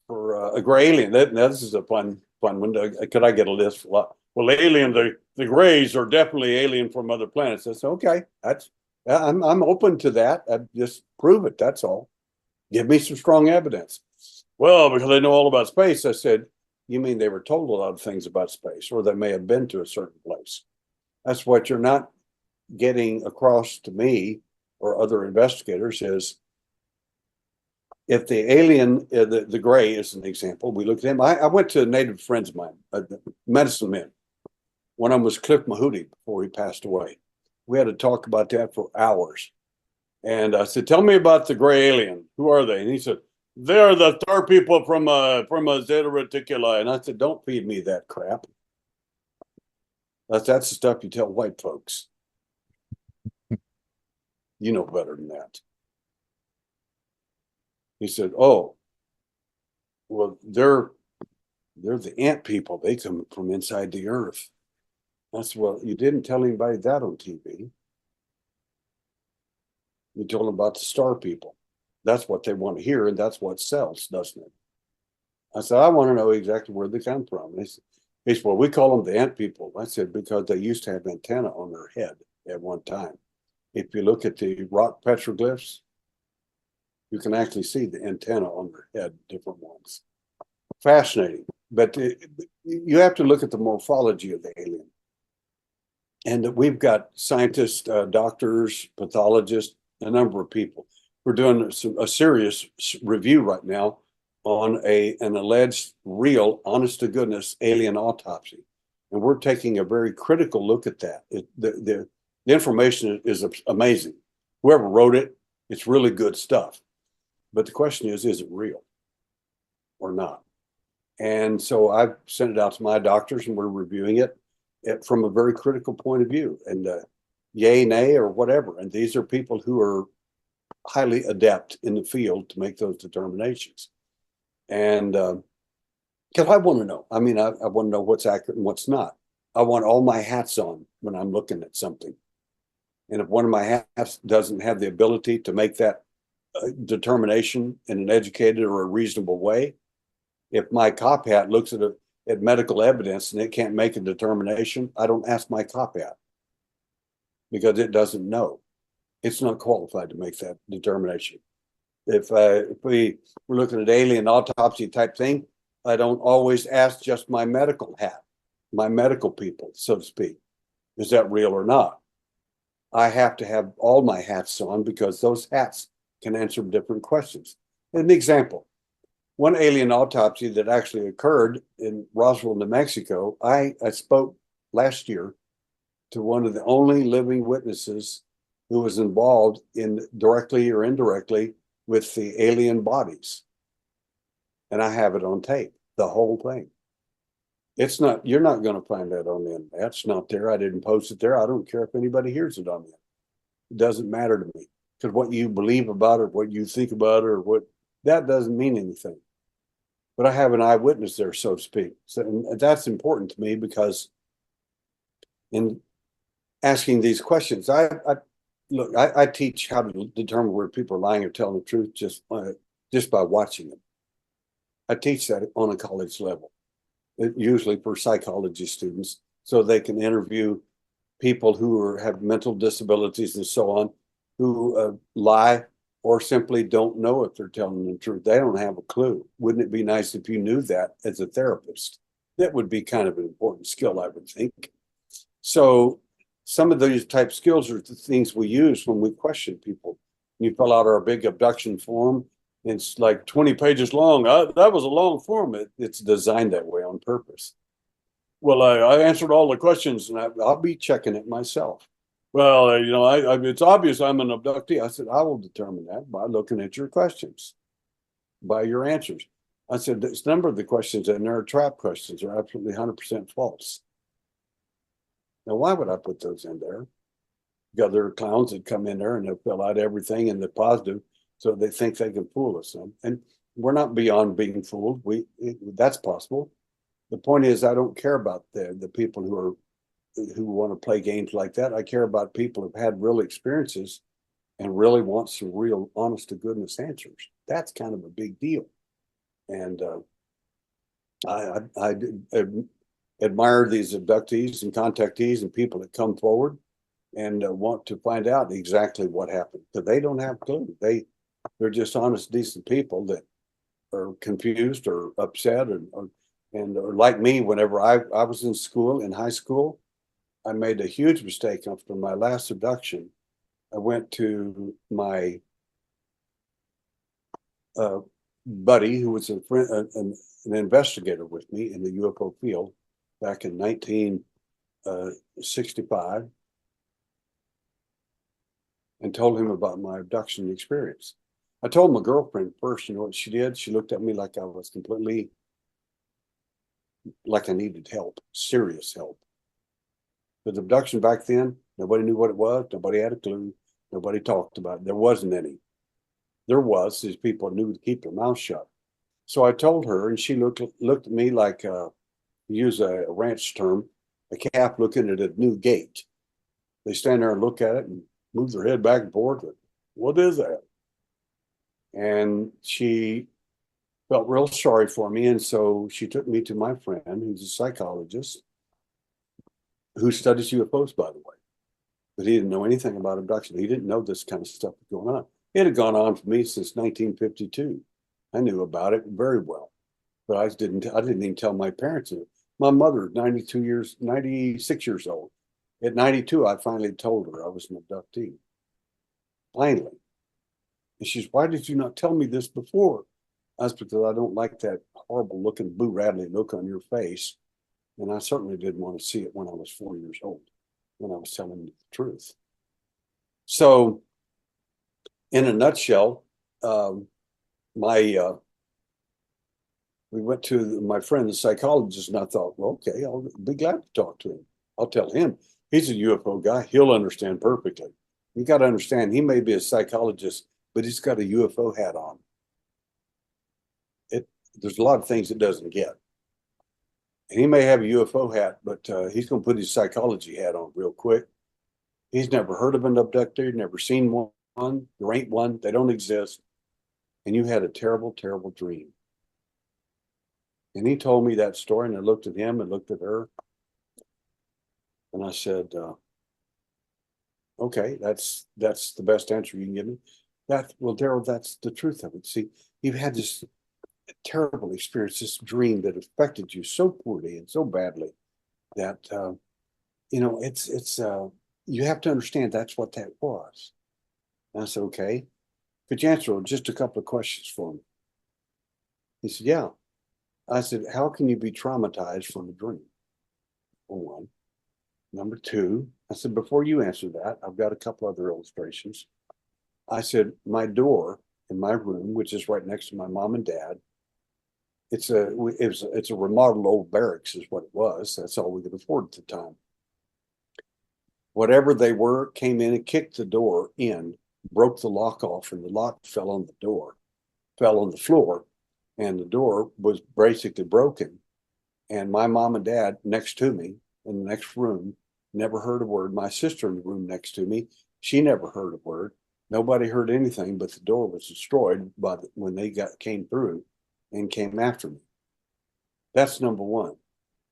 a gray alien? This is a fun one. Could I get a list? Well, alien, the grays are definitely alien from other planets. I said, okay, I'm open to that. Just prove it. That's all. Give me some strong evidence. Well, because they know all about space. I said, you mean they were told a lot of things about space, or they may have been to a certain place. That's what you're not getting across to me or other investigators is if the alien, the gray is an example, we looked at him. I went to native friends of mine, medicine men. One of them was Cliff Mahooty before he passed away. We had to talk about that for hours. And I said, tell me about the gray alien. Who are they? And he said, they're the star people from a Zeta Reticuli. And I said, don't feed me that crap. That's the stuff you tell white folks. You know better than that. He said, oh, well, they're the ant people. They come from inside the earth. That's well, you didn't tell anybody that on TV. You told them about the star people. That's what they want to hear, and that's what sells, doesn't it? I said, I want to know exactly where they come from. He said, well, we call them the ant people. I said, because they used to have antenna on their head at one time. If you look at the rock petroglyphs, you can actually see the antenna on their head, different ones. Fascinating. But you have to look at the morphology of the alien. And we've got scientists, doctors, pathologists, a number of people. We're doing a serious review right now on an alleged real, honest to goodness alien autopsy. And we're taking a very critical look at that. The information is amazing. Whoever wrote it, it's really good stuff. But the question is it real or not? And so I've sent it out to my doctors and we're reviewing it from a very critical point of view. And yay, nay, or whatever. And these are people who are highly adept in the field to make those determinations. And because I want to know. I mean, I want to know what's accurate and what's not. I want all my hats on when I'm looking at something. And if one of my hats doesn't have the ability to make that determination in an educated or a reasonable way, if my cop hat looks at medical evidence and it can't make a determination, I don't ask my cop hat because it doesn't know. It's not qualified to make that determination. If we were looking at alien autopsy type thing, I don't always ask just my medical hat, my medical people, so to speak. Is that real or not? I have to have all my hats on because those hats can answer different questions. An example, one alien autopsy that actually occurred in Roswell, New Mexico, I spoke last year to one of the only living witnesses who was involved in directly or indirectly with the alien bodies. And I have it on tape, the whole thing. It's not, you're not going to find that on the internet. It's not there. I didn't post it there. I don't care if anybody hears it on the internet. It doesn't matter to me. Because what you believe about it, what you think about it, or what, that doesn't mean anything. But I have an eyewitness there, so to speak. So and that's important to me because in asking these questions, I teach how to determine where people are lying or telling the truth just by watching them. I teach that on a college level, usually for psychology students, so they can interview people who have mental disabilities and so on, who lie or simply don't know if they're telling the truth. They don't have a clue. Wouldn't it be nice if you knew that as a therapist? That would be kind of an important skill, I would think. So some of these type skills are the things we use when we question people. You fill out our big abduction form. It's like 20 pages long. That was a long form. It's designed that way on purpose. Well, I answered all the questions, and I'll be checking it myself. Well, it's obvious I'm an abductee. I said, I will determine that by looking at your questions, by your answers. I said, this number of the questions in there are trap questions, are absolutely 100% false. Now, why would I put those in there? You got other clowns that come in there and they'll fill out everything in the positive, so they think they can fool us. And we're not beyond being fooled. That's possible. The point is, I don't care about the people who want to play games like that. I care about people who've had real experiences and really want some real honest to goodness answers. That's kind of a big deal. And I admire these abductees and contactees and people that come forward and want to find out exactly what happened, because they don't have a clue. They're just honest, decent people that are confused or upset or like me. Whenever I was in high school, I made a huge mistake after my last abduction. I went to my buddy, who was a friend, an investigator with me in the UFO field back in 1965, and told him about my abduction experience. I told my girlfriend first. You know what she did? She looked at me like I was completely, like I needed help, serious help. But abduction back then, nobody knew what it was. Nobody had a clue. Nobody talked about it. There wasn't any. There was. These people knew to keep their mouth shut. So I told her, and she looked at me like, use a ranch term, a calf looking at a new gate. They stand there and look at it and move their head back and forth. What is that? And she felt real sorry for me. And so she took me to my friend, who's a psychologist, who studies UFOs, by the way. But he didn't know anything about abduction. He didn't know this kind of stuff was going on. It had gone on for me since 1952. I knew about it very well, but I didn't even tell my parents. My mother, 96 years old. At 92, I finally told her I was an abductee. Finally. And she's, why did you not tell me this before? That's because I don't like that horrible looking Boo Radley look on your face. And I certainly didn't want to see it when I was 4 years old, when I was telling you the truth. So, in a nutshell, we went to my friend, the psychologist, and I thought, well, okay, I'll be glad to talk to him. I'll tell him. He's a UFO guy. He'll understand perfectly. You got to understand, he may be a psychologist, but he's got a UFO hat on. There's a lot of things it doesn't get. And he may have a UFO hat, but he's going to put his psychology hat on real quick. He's never heard of an abductor, never seen one. There ain't one. They don't exist. And you had a terrible, terrible dream. And he told me that story, and I looked at him and looked at her. And I said, okay, that's the best answer you can give me. Well, Derrel, that's the truth of it. See, you've had this terrible experience, this dream that affected you so poorly and so badly that, it's you have to understand that's what that was. And I said, okay, could you answer just a couple of questions for me? He said, yeah. I said, how can you be traumatized from a dream? For one. Number two, I said, before you answer that, I've got a couple other illustrations. I said, my door in my room, which is right next to my mom and dad, it's a remodeled old barracks is what it was. That's all we could afford at the time. Whatever they were came in and kicked the door in, broke the lock off, and the lock fell on the floor, and the door was basically broken. And my mom and dad next to me in the next room never heard a word. My sister in the room next to me, she never heard a word. Nobody heard anything, but the door was destroyed when they came through and came after me. That's number one.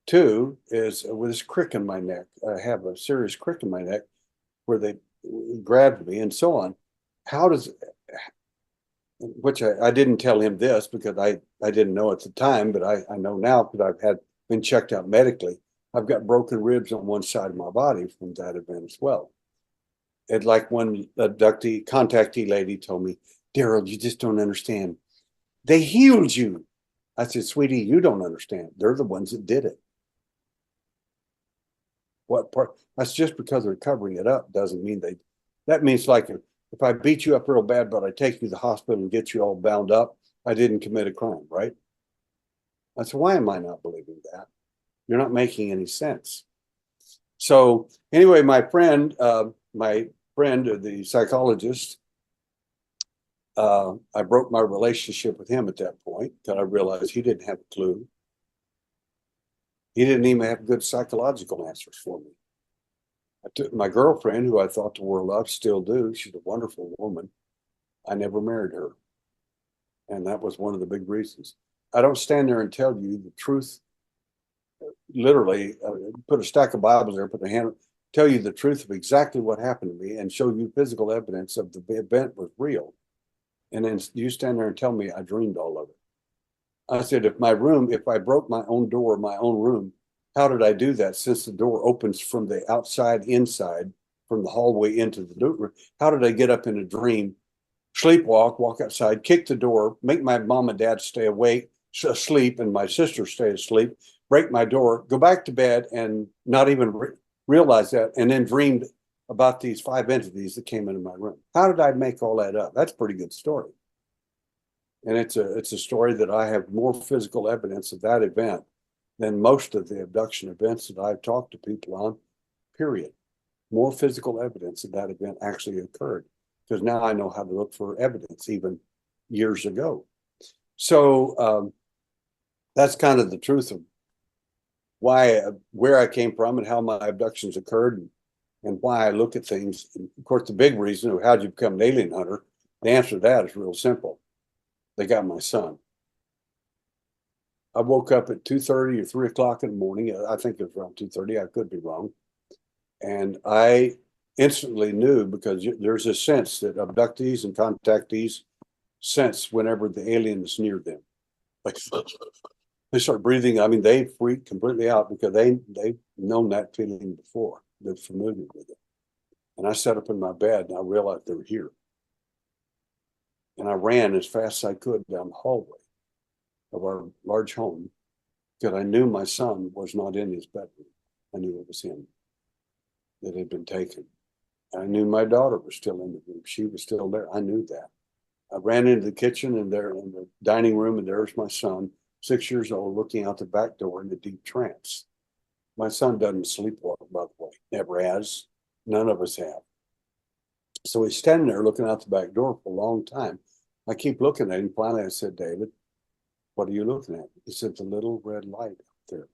Two is with this crick in my neck. I have a serious crick in my neck where they grabbed me and so on. Which I didn't tell him this because I didn't know at the time, but I know now because I've been checked out medically. I've got broken ribs on one side of my body from that event as well. It like one abductee, contactee lady told me, Derrel, you just don't understand. They healed you. I said, sweetie, you don't understand. They're the ones that did it. What part? That's just because they're covering it up doesn't mean they. That means like if I beat you up real bad, but I take you to the hospital and get you all bound up, I didn't commit a crime, right? I said, why am I not believing that? You're not making any sense. So anyway, my friend, the psychologist, I broke my relationship with him at that point because I realized he didn't have a clue. He didn't even have good psychological answers for me. I took my girlfriend, who I thought the world of, still do. She's a wonderful woman. I never married her. And that was one of the big reasons. I don't stand there and tell you the truth, literally, put a stack of Bibles there, put a hand, tell you the truth of exactly what happened to me and show you physical evidence of the event was real. And then you stand there and tell me I dreamed all of it. I said, if I broke my own door, my own room, how did I do that? Since the door opens from the outside inside, from the hallway into the door, how did I get up in a dream, sleepwalk, walk outside, kick the door, make my mom and dad stay awake, asleep, and my sister stay asleep, break my door, go back to bed, and not even realize that, and then dreamed about these 5 entities that came into my room? How did I make all that up? That's a pretty good story. And it's a story that I have more physical evidence of that event than most of the abduction events that I've talked to people on, period. More physical evidence that that event actually occurred, because now I know how to look for evidence even years ago. So that's kind of the truth of where I came from and how my abductions occurred and why I look at things. And of course, the big reason of how'd you become an alien hunter, the answer to that is real simple. They got my son. I woke up at 2:30 or 3 o'clock in the morning. I think it was around 2:30. I could be wrong. And I instantly knew, because there's a sense that abductees and contactees sense whenever the alien is near them. Like they start breathing. I mean, they freak completely out because they've known that feeling before. They're familiar with it. And I sat up in my bed and I realized they were here. And I ran as fast as I could down the hallway of our large home because I knew my son was not in his bedroom. I knew it was him that had been taken. I knew my daughter was still in the room. She was still there. I knew that. I ran into the kitchen and there in the dining room, and there's my son, 6 years old, looking out the back door in a deep trance. My son doesn't sleepwalk, by the way. Never has. None of us have. So he's standing there looking out the back door for a long time. I keep looking at him. Finally, I said, David, what are you looking at? He said, the little red light out there.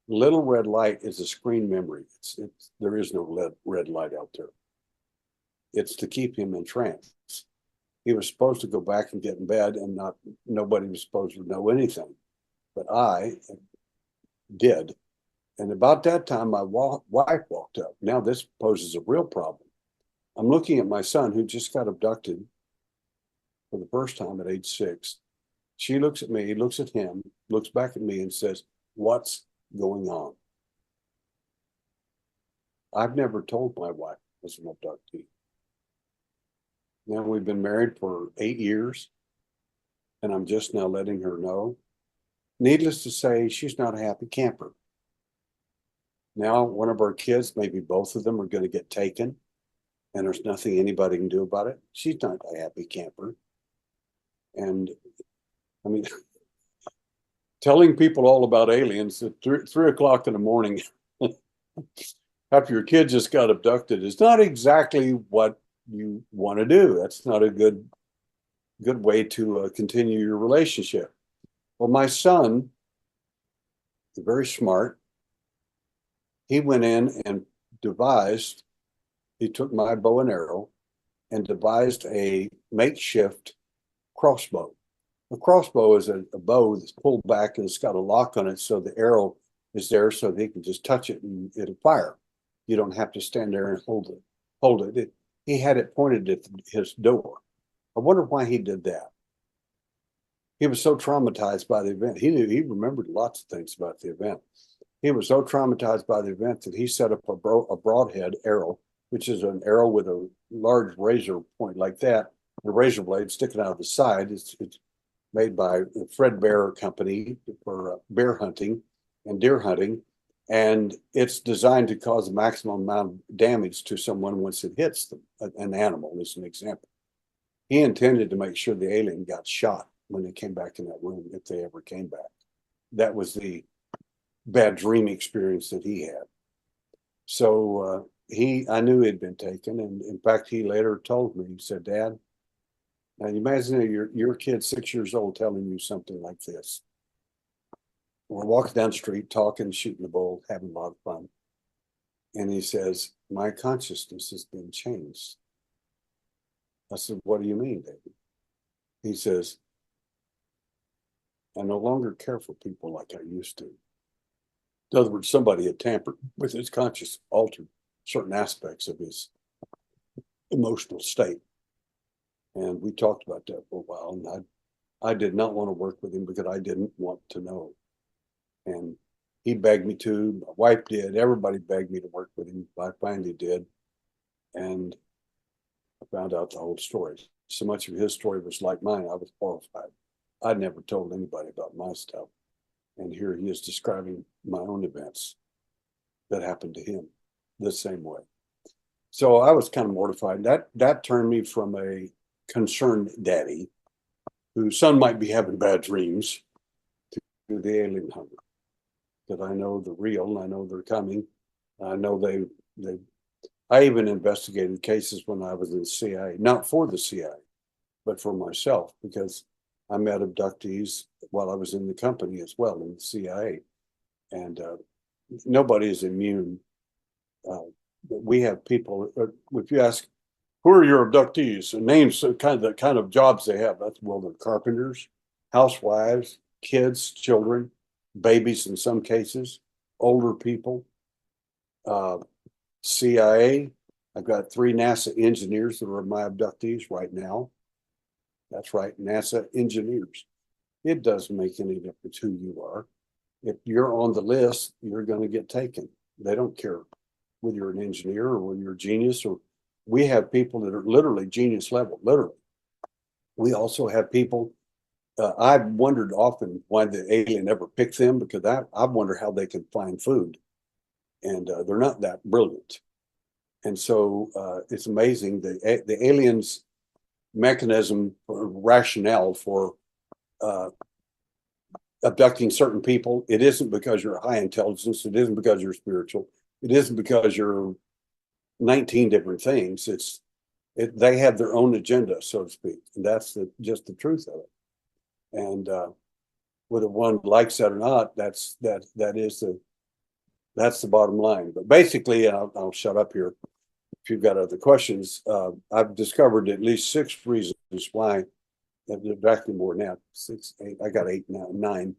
The little red light is a screen memory. There is no red light out there. It's to keep him in trance. He was supposed to go back and get in bed, and nobody was supposed to know anything. But I did. And about that time, my wife walked up. Now this poses a real problem. I'm looking at my son, who just got abducted for the first time at age 6. She looks at me, looks at him, looks back at me and says, what's going on? I've never told my wife I was an abductee. Now we've been married for 8 years, and I'm just now letting her know. Needless to say, she's not a happy camper. Now one of our kids, maybe both of them, are going to get taken, and there's nothing anybody can do about it. She's not a happy camper. And I mean, telling people all about aliens at 3 o'clock in the morning after your kid just got abducted is not exactly what you want to do. That's not a good way to continue your relationship. Well, my son is very smart. He went in and he took my bow and arrow and devised a makeshift crossbow. A crossbow is a bow that's pulled back and it's got a lock on it, so the arrow is there so that he can just touch it and it'll fire. You don't have to stand there and hold it. He had it pointed at his door. I wonder why he did that. He was so traumatized by the event. He remembered lots of things about the event. He was so traumatized by the event that he set up a broadhead arrow, which is an arrow with a large razor point like that, a razor blade sticking out of the side. It's made by the Fred Bear Company for bear hunting and deer hunting. And it's designed to cause the maximum amount of damage to someone once it hits them, an animal, as an example. He intended to make sure the alien got shot when they came back in that room, if they ever came back. That was the bad dream experience that he had. So I knew he'd been taken, and in fact, he later told me, he said, "Dad, now you imagine your kid 6 years old telling you something like this. We're walking down the street, talking, shooting the bull, having a lot of fun." And he says, "My consciousness has been changed." I said, "What do you mean, David?" He says, "I no longer care for people like I used to." In other words, somebody had tampered with his conscious, altered certain aspects of his emotional state. And we talked about that for a while. And I did not want to work with him because I didn't want to know. And he begged me to, my wife did, everybody begged me to work with him. I finally did. And I found out the whole story. So much of his story was like mine. I was horrified. I'd never told anybody about my stuff. And here he is describing my own events that happened to him the same way. So I was kind of mortified. That turned me from a concerned daddy whose son might be having bad dreams to the alien hunter. That I know the real, and I know they're coming. I know I even investigated cases when I was in the CIA, not for the CIA, but for myself, because I met abductees while I was in the company as well, in the CIA. And nobody is immune. We have people, if you ask, who are your abductees? And names the kind of jobs they have. That's, well, they're carpenters, housewives, kids, children, babies in some cases, older people. CIA, I've got 3 NASA engineers that are my abductees right now. That's right, NASA engineers. It doesn't make any difference who you are. If you're on the list, you're going to get taken. They don't care whether you're an engineer or whether you're a genius. Or we have people that are literally genius level, literally. We also have people, I've wondered often why the alien never picked them, because I wonder how they can find food. And they're not that brilliant. And so it's amazing the aliens' mechanism or rationale for abducting certain people. It isn't because you're high intelligence. It isn't because you're spiritual. It isn't because you're 19 different things. They have their own agenda, so to speak, and that's just the truth of it. And whether one likes that or not, that's the bottom line. But basically, I'll shut up here. If you've got other questions, I've discovered at least 6 reasons why. There's actually more than that. 6, 8. I got 8 now, 9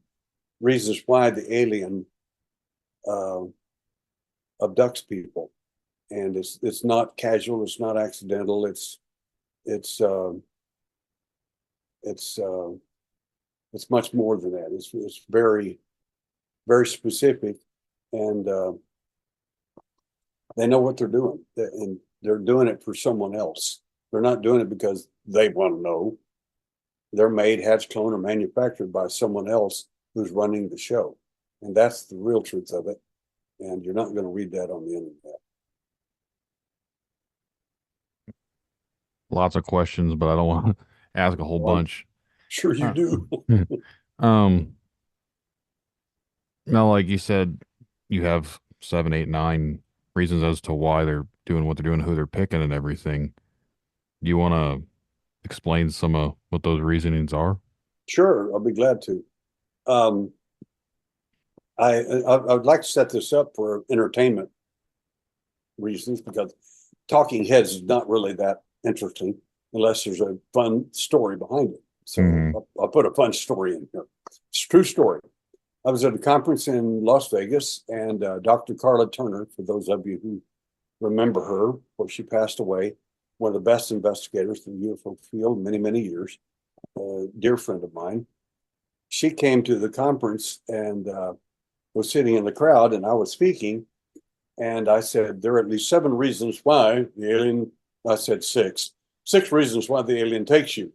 reasons why the alien abducts people, and it's not casual. It's not accidental. It's much more than that. It's very, very specific, and they know what they're doing, and they're doing it for someone else. They're not doing it because they want to know. They're made, hatched, cloned, or manufactured by someone else who's running the show. And that's the real truth of it. And you're not going to read that on the internet. Lots of questions, but I don't want to ask a whole bunch. Sure you do. Now, like you said, you have 7, 8, 9 reasons as to why they're doing what they're doing, who they're picking, and everything. Do you want to explain some of what those reasonings are? Sure, I'll be glad to. I'd like to set this up for entertainment reasons, because talking heads is not really that interesting unless there's a fun story behind it. So I'll put a fun story in here. It's a true story. I was at a conference in Las Vegas, and Dr. Carla Turner, for those of you who remember her, before she passed away, one of the best investigators in the UFO field, many, many years, a dear friend of mine. She came to the conference, and the was sitting in the crowd and I was speaking. And I said, there are at least 7 reasons why the alien, I said 6 reasons why the alien takes you.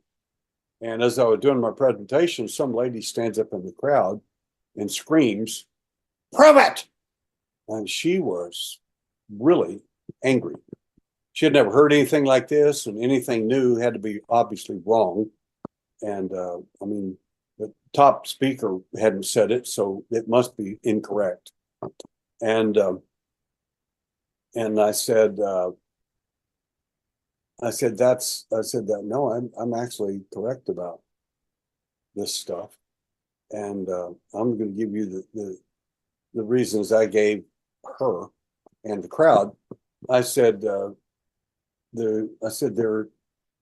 And as I was doing my presentation, some lady stands up in the crowd and screams, "Prove it!" And she was really angry. She had never heard anything like this, and anything new had to be obviously wrong. And I mean, the top speaker hadn't said it, so it must be incorrect. And I said, no, I'm actually correct about this stuff, and I'm going to give you the reasons I gave her and the crowd. I said there are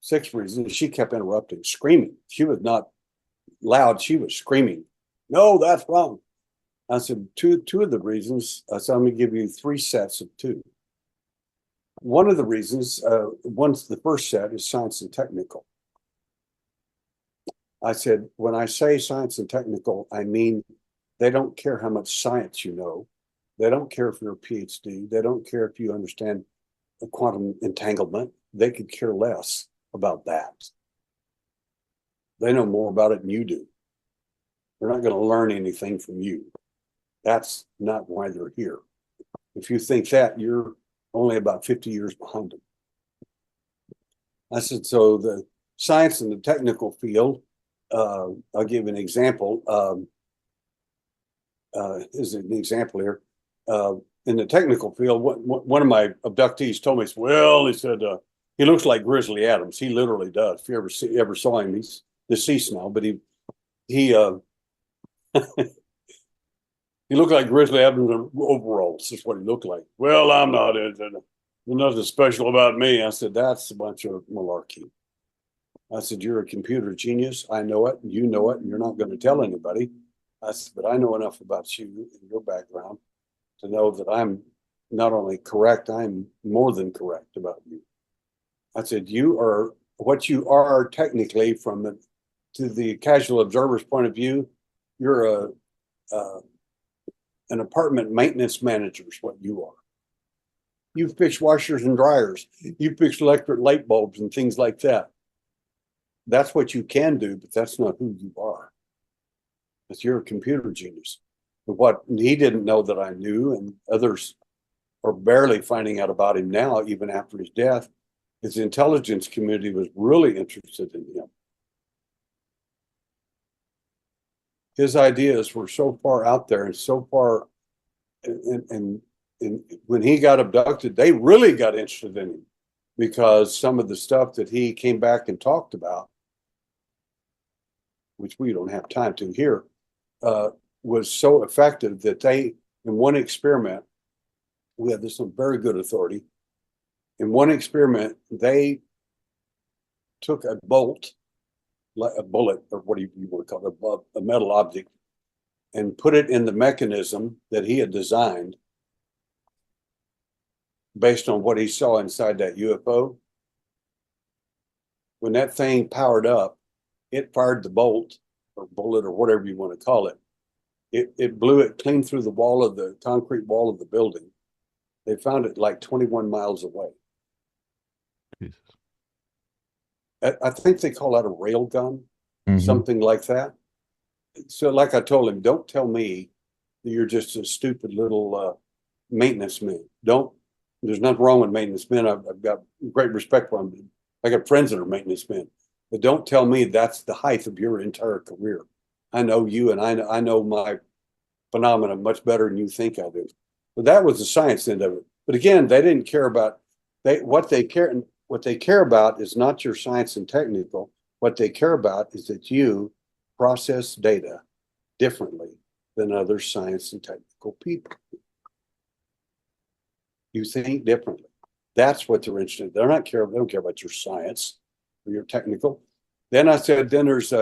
6 reasons. She kept interrupting, screaming. She was not loud. She was screaming. No, that's wrong. I said two of the reasons. I said I'm going to give you 3 sets of 2. One of the reasons, the first set is science and technical. I said, when I say science and technical, I mean they don't care how much science you know. They don't care if you're a PhD. They don't care if you understand the quantum entanglement. They could care less about that. They know more about it than you do. They're not going to learn anything from you. That's not why they're here. If you think that, you're only about 50 years behind them. I said, so the science and the technical field, I'll give an example. Is an example here. In the technical field, one of my abductees told me, well, he said, he looks like Grizzly Adams. He literally does. If you ever saw him, he's deceased now, but he he looked like Grizzly Adams in overalls. That's what he looked like. Well, I'm not it. There's nothing special about me. I said, that's a bunch of malarkey. I said, you're a computer genius. I know it. You know it. And you're not going to tell anybody. I said, but I know enough about you and your background to know that I'm not only correct, I'm more than correct about you. I said, you are what you are technically to the casual observer's point of view. You're an apartment maintenance manager is what you are. You fix washers and dryers. You fix electric light bulbs and things like that. That's what you can do, but that's not who you are. Because you're a computer genius. But what he didn't know that I knew, and others are barely finding out about him now, even after his death, is the intelligence community was really interested in him. His ideas were so far out there and so far, and when he got abducted, they really got interested in him because some of the stuff that he came back and talked about, which we don't have time to hear, was so effective that they, in one experiment, we have this on very good authority. In one experiment, they took a bolt, like a bullet, or what do you want to call it, a metal object, and put it in the mechanism that he had designed based on what he saw inside that UFO. When that thing powered up, it fired the bolt or bullet or whatever you want to call it. It blew it clean through the concrete wall of the building. They found it like 21 miles away. Jesus. I think they call that a rail gun, Mhm. something like that. So like I told him, don't tell me that you're just a stupid little maintenance man. There's nothing wrong with maintenance men. I've got great respect for them. I got friends that are maintenance men. But don't tell me that's the height of your entire career. I know you, and I know my phenomena much better than you think I do. But that was the science end of it. But again, they didn't care about what they care about is not your science and technical. What they care about is that you process data differently than other science and technical people. You think differently. That's what they're interested in. They don't care about your science or your technical. Then I said, then there's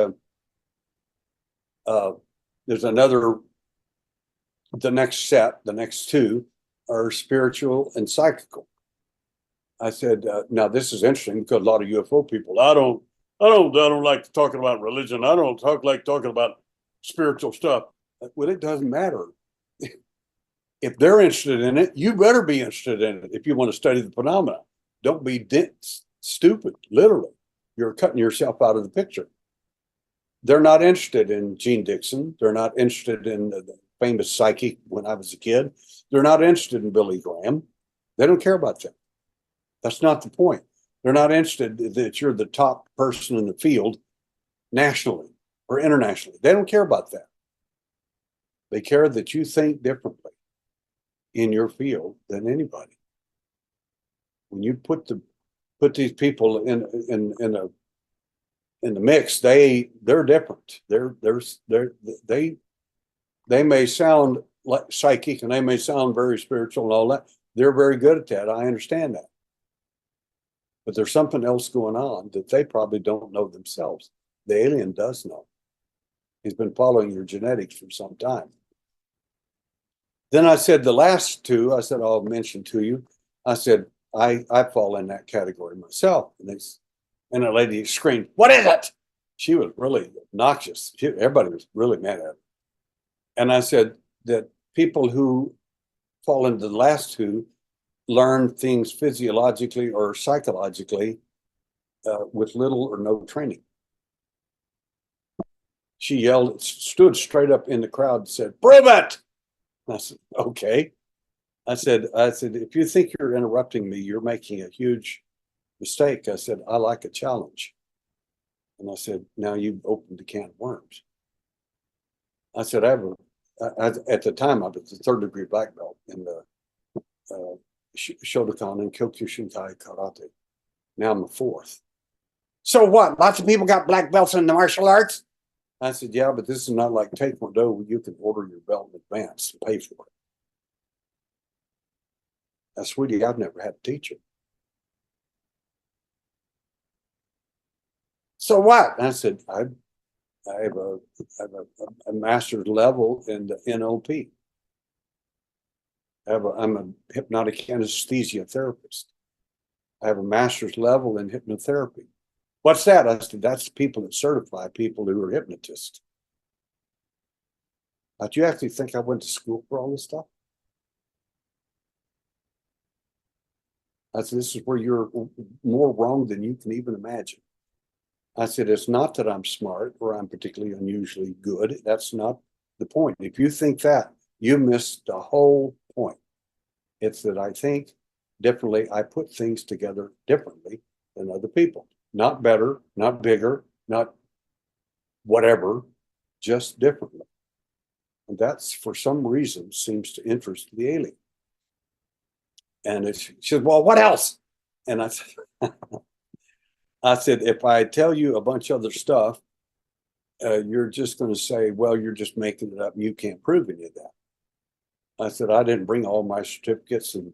another, the next 2 are spiritual and psychical. I said, now this is interesting because a lot of UFO people, I don't like talking about religion. I don't like talking about spiritual stuff. Well, it doesn't matter. If they're interested in it, you better be interested in it if you want to study the phenomena. Don't be stupid, literally. You're cutting yourself out of the picture. They're not interested in Gene Dixon. They're not interested in the famous psychic when I was a kid. They're not interested in Billy Graham. They don't care about that. That's not the point. They're not interested that you're the top person in the field nationally or internationally. They don't care about that. They care that you think differently in your field than anybody. When you put these people in the mix, they're different. They may sound like psychic and they may sound very spiritual and all that. They're very good at that. I understand that. But there's something else going on that they probably don't know themselves. The alien does know. He's been following your genetics for some time. Then I said the last two, I said, I'll mention to you. I said, I fall in that category myself. And a lady screamed, "What is it?" She was really obnoxious. Everybody was really mad at her. And I said that people who fall into the last two learn things physiologically or psychologically with little or no training. She yelled, stood straight up in the crowd and said, "Prove it!" I said, okay. I said, if you think you're interrupting me, you're making a huge mistake. I said, I like a challenge. And I said, now you've opened a can of worms. I said, at the time, I was a 3rd degree black belt in the Shotokan and Kyokushinkai karate. Now I'm a 4th. So what? Lots of people got black belts in the martial arts? I said, yeah, but this is not like Taekwondo where you can order your belt in advance and pay for it. Now, sweetie, I've never had a teacher. So what? And I said, I have a master's level in the NLP. I'm a hypnotic anesthesia therapist. I have a master's level in hypnotherapy. What's that? I said, that's people that certify people who are hypnotists. Do you actually think I went to school for all this stuff? I said, this is where you're more wrong than you can even imagine. I said, it's not that I'm smart or I'm particularly unusually good. That's not the point. If you think that, you missed the whole point. It's that I think differently. I put things together differently than other people. Not better, not bigger, not whatever, just differently. And that's, for some reason, seems to interest the alien. And she said, well, what else? And I said, if I tell you a bunch of other stuff, you're just going to say, well, you're just making it up and you can't prove any of that. I said, I didn't bring all my certificates and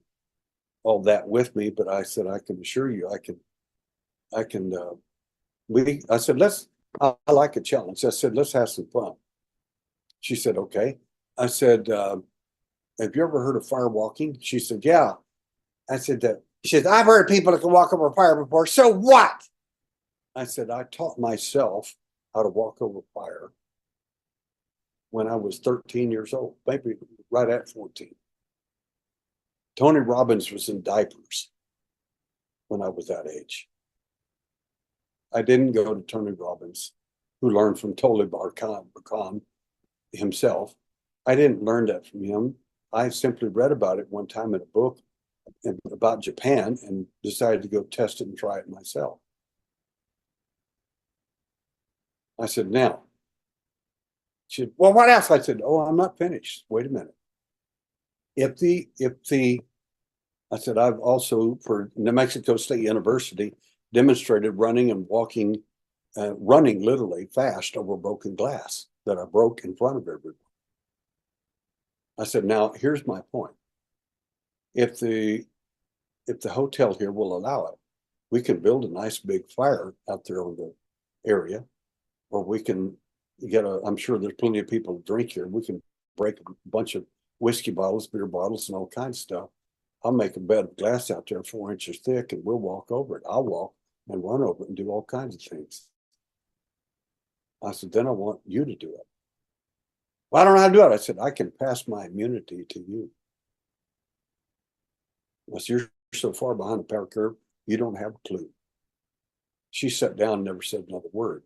all that with me, but I said, I can assure you, I said, I like a challenge. I said, let's have some fun. She said, okay. I said, have you ever heard of fire walking? She said, yeah. I said that. She said, I've heard people that can walk over fire before. So what? I said, I taught myself how to walk over fire when I was 13 years old, maybe right at 14. Tony Robbins was in diapers when I was that age. I didn't go to Tony Robbins, who learned from Tolly Barkan himself. I didn't learn that from him. I simply read about it one time in a book about Japan and decided to go test it and try it myself. I said, now. She said, well, what else? I said, oh, I'm not finished. Wait a minute. I said, I've also, for New Mexico State University, demonstrated running and walking, running literally fast over broken glass that I broke in front of everyone. I said, now, here's my point. If the hotel here will allow it, we can build a nice big fire out there on the area, or we can I'm sure there's plenty of people to drink here. We can break a bunch of whiskey bottles, beer bottles, and all kinds of stuff. I'll make a bed of glass out there 4 inches thick and we'll walk over it. I'll walk and run over it and do all kinds of things. I said, then I want you to do it. Well, I don't know how to do it. I said, I can pass my immunity to you. I said, you're so far behind the power curve, you don't have a clue. She sat down and never said another word.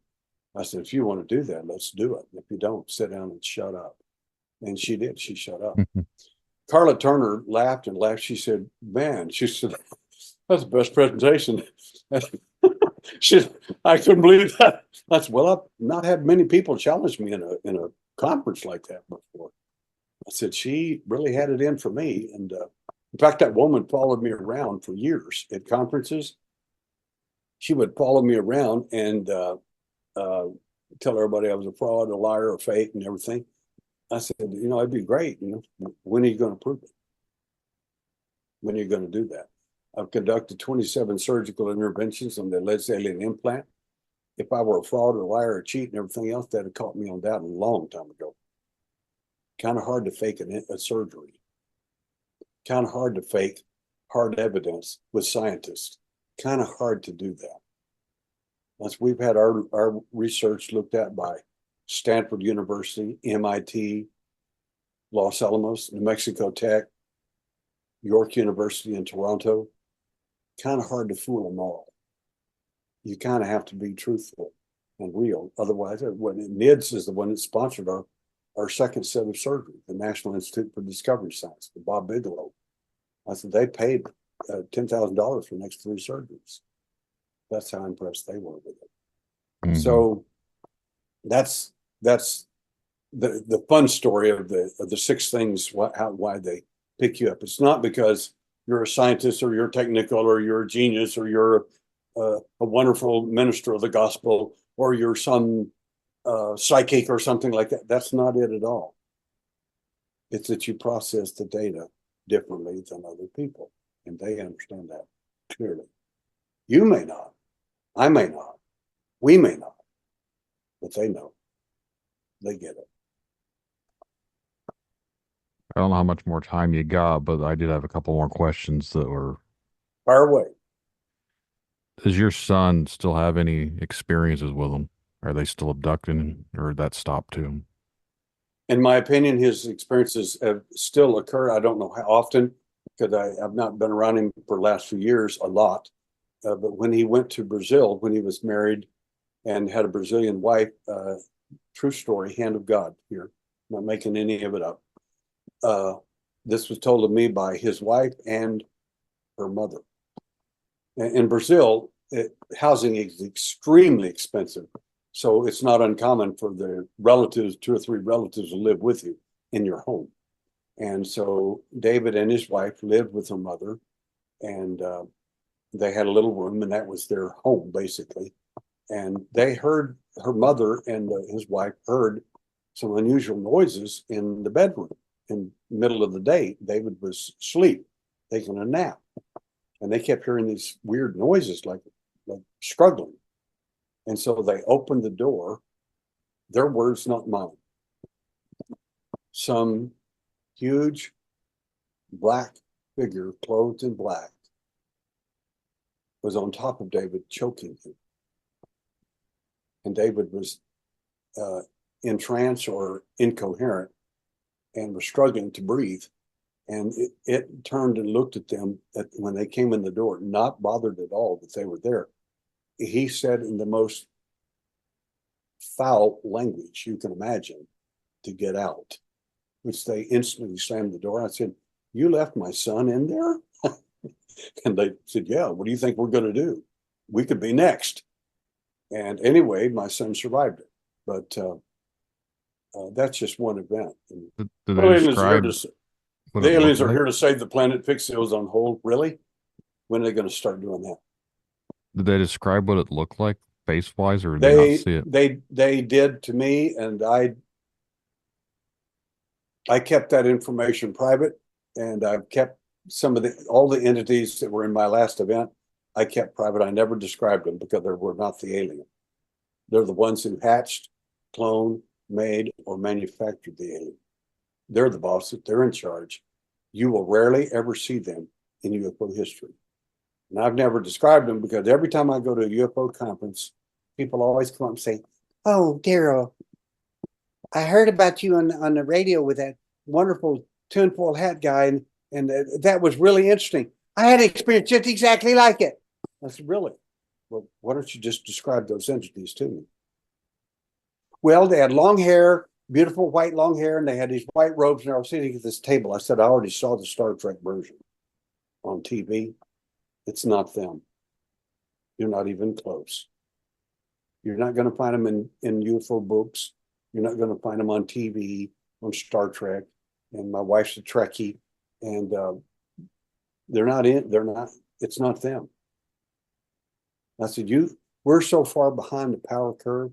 I said, if you want to do that, let's do it. If you don't, sit down and shut up. And she did. She shut up. Carla Turner laughed and laughed. She said, man, she said, that's the best presentation. She said, I couldn't believe that. I said, well, I've not had many people challenge me in a conference like that before. I said, she really had it in for me. And in fact, that woman followed me around for years at conferences. She would follow me around and tell everybody I was a fraud, a liar, a fake, and everything. I said, it'd be great. When are you going to prove it? When are you going to do that? I've conducted 27 surgical interventions on the alleged alien implant. If I were a fraud, or a liar, or cheat, and everything else, that'd have caught me on that a long time ago. Kind of hard to fake a surgery. Kind of hard to fake hard evidence with scientists. Kind of hard to do that. Once we've had our research looked at by Stanford University, MIT, Los Alamos, New Mexico Tech, York University in Toronto. Kind of hard to fool them all. You kind of have to be truthful and real. Otherwise, NIDS is the one that sponsored our second set of surgery, the National Institute for Discovery Science, the Bob Bigelow. I said, they paid $10,000 for the next 3 surgeries. That's how impressed they were with it. Mm-hmm. So that's the fun story of the 6 things why they pick you up. It's not because you're a scientist or you're technical or you're a genius or you're a wonderful minister of the gospel or you're some psychic or something like that. That's not it at all. It's that you process the data differently than other people, and they understand that clearly. You may not, I may not, we may not, but they know. They get it. I don't know how much more time you got, but I did have a couple more questions that were... Fire away. Does your son still have any experiences with them? Are they still abducting, or that stopped too? In my opinion, his experiences have still occurred. I don't know how often, because I've not been around him for the last few years a lot. But when he went to Brazil, when he was married and had a Brazilian wife, true story, hand of God here, not making any of it up. This was told to me by his wife and her mother. In Brazil, housing is extremely expensive. So it's not uncommon for the relatives, 2 or 3 relatives, to live with you in your home. And so David and his wife lived with her mother, and they had a little room, and that was their home, basically. And they heard, her mother and his wife heard some unusual noises in the bedroom. In the middle of the day, David was asleep, taking a nap. And they kept hearing these weird noises, like struggling. And so they opened the door. Their words, not mine. Some huge black figure, clothed in black, was on top of David, choking him. And David was in trance or incoherent and was struggling to breathe. And it turned and looked at them when they came in the door, not bothered at all that they were there. He said in the most foul language you can imagine to get out, which they instantly slammed the door. I said, "You left my son in there?" And they said, "Yeah, what do you think we're going to do? We could be next." And anyway, my son survived it. But that's just one event. Did they describe the aliens are here to save the planet, fix the ozone hole. Really? When are they going to start doing that? Did they describe what it looked like face-wise, or did they not see it? They did to me, and I kept that information private, and I've kept all the entities that were in my last event, I kept private. I never described them because they were not the alien. They're the ones who hatched, cloned, made, or manufactured the alien. They're the bosses. They're in charge. You will rarely ever see them in UFO history. And I've never described them because every time I go to a UFO conference, people always come up and say, "Oh, Derrel, I heard about you on the radio with that wonderful tinfoil hat guy, and that was really interesting. I had an experience just exactly like it. I said, really? Well, why don't you just describe those entities to me? Well, they had long hair, beautiful white long hair, and they had these white robes, and I was sitting at this table. I said, I already saw the Star Trek version on TV. It's not them. You're not even close. You're not going to find them in UFO books. You're not going to find them on TV, on Star Trek. And my wife's a Trekkie, and it's not them. I said, we're so far behind the power curve,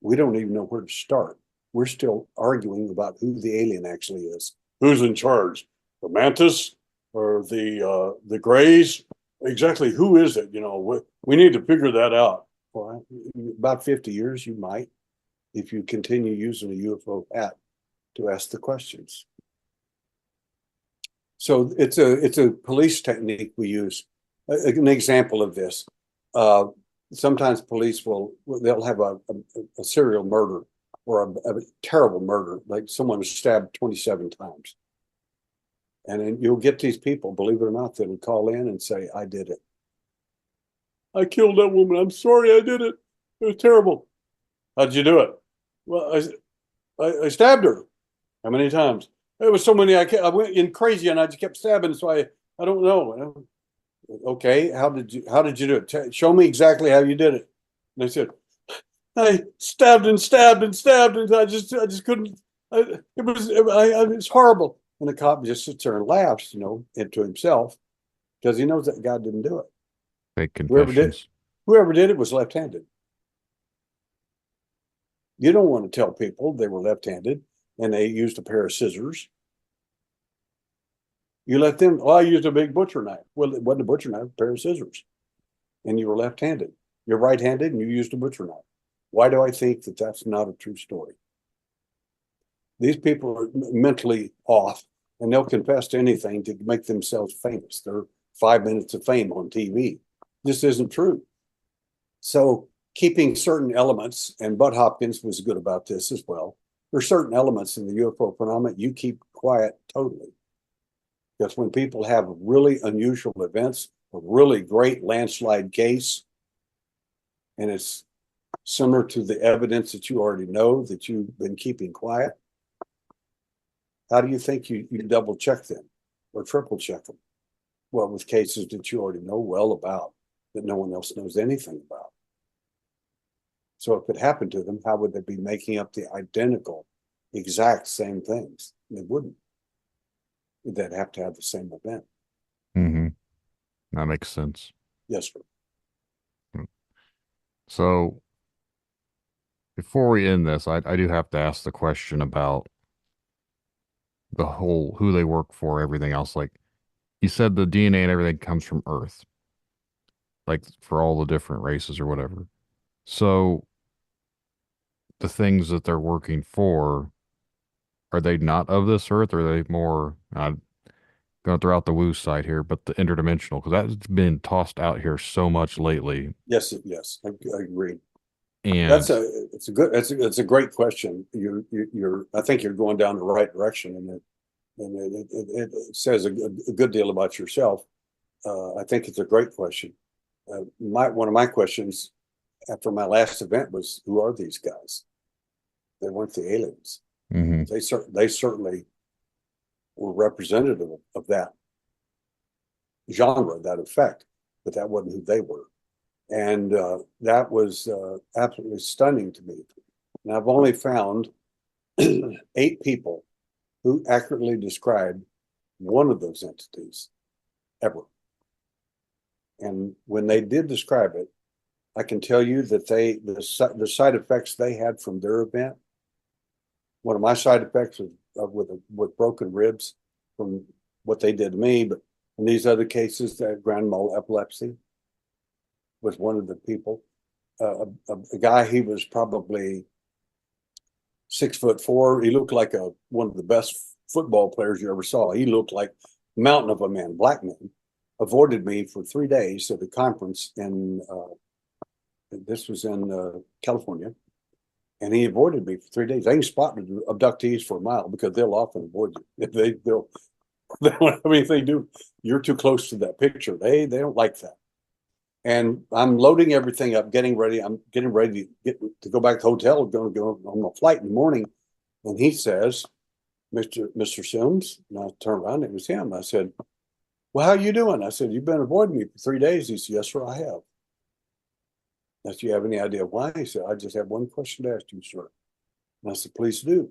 we don't even know where to start. We're still arguing about who the alien actually is. Who's in charge? The mantis or the Greys? Exactly, who is it? We need to figure that out. Well, about 50 years, you might, if you continue using a UFO hat to ask the questions. So it's a police technique we use. An example of this. Sometimes police they'll have a serial murder or a terrible murder, like someone was stabbed 27 times. And then you'll get these people, believe it or not, that will call in and say, I did it. I killed that woman. I'm sorry I did it. It was terrible. How'd you do it? Well, I stabbed her. How many times? It was so many. I went in crazy and I just kept stabbing. So I don't know. Okay, how did you do it? Show me exactly how you did it. And they said, I stabbed and stabbed and stabbed, and I just couldn't. It was horrible. And the cop just sits there and laughs, into himself, because he knows that guy didn't do it. Fake confessions. Whoever did it was left-handed. You don't want to tell people they were left-handed and they used a pair of scissors. You let them, I used a big butcher knife. Well, it wasn't a butcher knife, a pair of scissors. And you were left-handed. You're right-handed and you used a butcher knife. Why do I think that that's not a true story? These people are mentally off, and they'll confess to anything to make themselves famous. They're 5 minutes of fame on TV. This isn't true. So keeping certain elements, and Bud Hopkins was good about this as well, there are certain elements in the UFO phenomenon you keep quiet totally. Because when people have really unusual events, a really great landslide case, and it's similar to the evidence that you already know that you've been keeping quiet, how do you think you double check them or triple check them? Well, with cases that you already know well about, that no one else knows anything about. So if it happened to them, how would they be making up the identical, exact same things? They wouldn't. They'd have to have the same event. Mm-hmm. That makes sense. Yes, sir. So before we end this, I do have to ask the question about the whole who they work for, everything else. Like you said, the DNA and everything comes from Earth, like for all the different races or whatever. So the things that they're working for, are they not of this Earth, or are they more, going to throw out the woo side here, but the interdimensional, because that's been tossed out here so much lately. Yes, I agree. And it's a great question. I think you're going down the right direction, and it says a good deal about yourself. I think it's a great question. One of my questions after my last event was, who are these guys? They weren't the aliens. mm-hmm. They certainly were representative of that genre, that effect, but that wasn't who they were. And that was absolutely stunning to me. And I've only found 8 people who accurately described one of those entities ever. And when they did describe it, I can tell you that the side effects they had from their event, one of my side effects was with broken ribs from what they did to me, but in these other cases, that grand mal epilepsy was one of the people. A guy, he was probably 6'4". He looked like one of the best football players you ever saw. He looked like a mountain of a man, black man. Avoided me for 3 days at a conference this was in California, and he avoided me for 3 days. They can spot abductees for a mile because they'll often avoid you. They don't have anything to do. You're too close to that picture. They don't like that. And I'm loading everything up, getting ready. I'm getting ready to go back to the hotel. I'm going to go on a flight in the morning. And he says, Mr. Sims, and I turned around, it was him. I said, well, how you doing? I said, you've been avoiding me for 3 days. He said, yes, sir, I have. I said, you have any idea why? He said, I just have one question to ask you, sir. And I said, please do.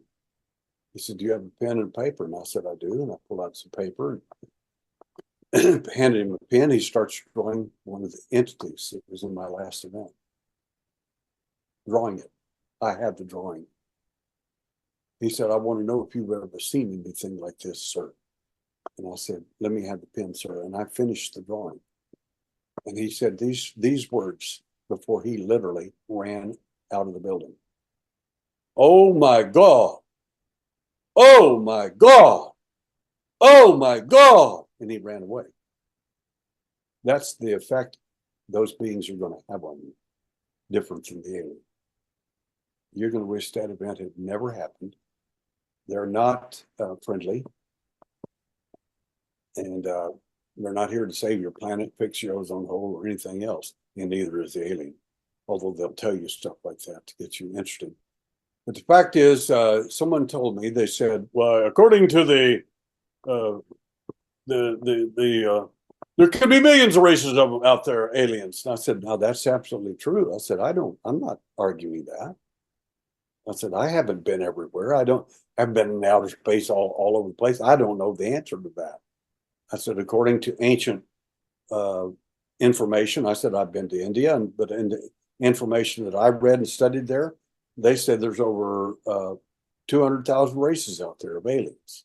He said, do you have a pen and paper? And I said, I do. And I pulled out some paper and handed him a pen. He starts drawing one of the entities that was in my last event. Drawing it. I have the drawing. He said, I want to know if you've ever seen anything like this, sir. And I said, let me have the pen, sir. And I finished the drawing. And he said these words before he literally ran out of the building. Oh my God. Oh my God. Oh my God. And he ran away. That's the effect those beings are going to have on you, different from the alien. You're going to wish that event had never happened. They're not friendly. And they're not here to save your planet, fix your ozone hole, or anything else. And neither is the alien, although they'll tell you stuff like that to get you interested. But the fact is, someone told me, they said, well, according to there could be millions of races of them out there, aliens. And I said, no, that's absolutely true. I said, I'm not arguing that. I said, I haven't been everywhere. I haven't been in outer space all over the place. I don't know the answer to that. I said, according to ancient information, I said, I've been to India, but in the information that I read and studied there, they said there's over 200,000 races out there of aliens.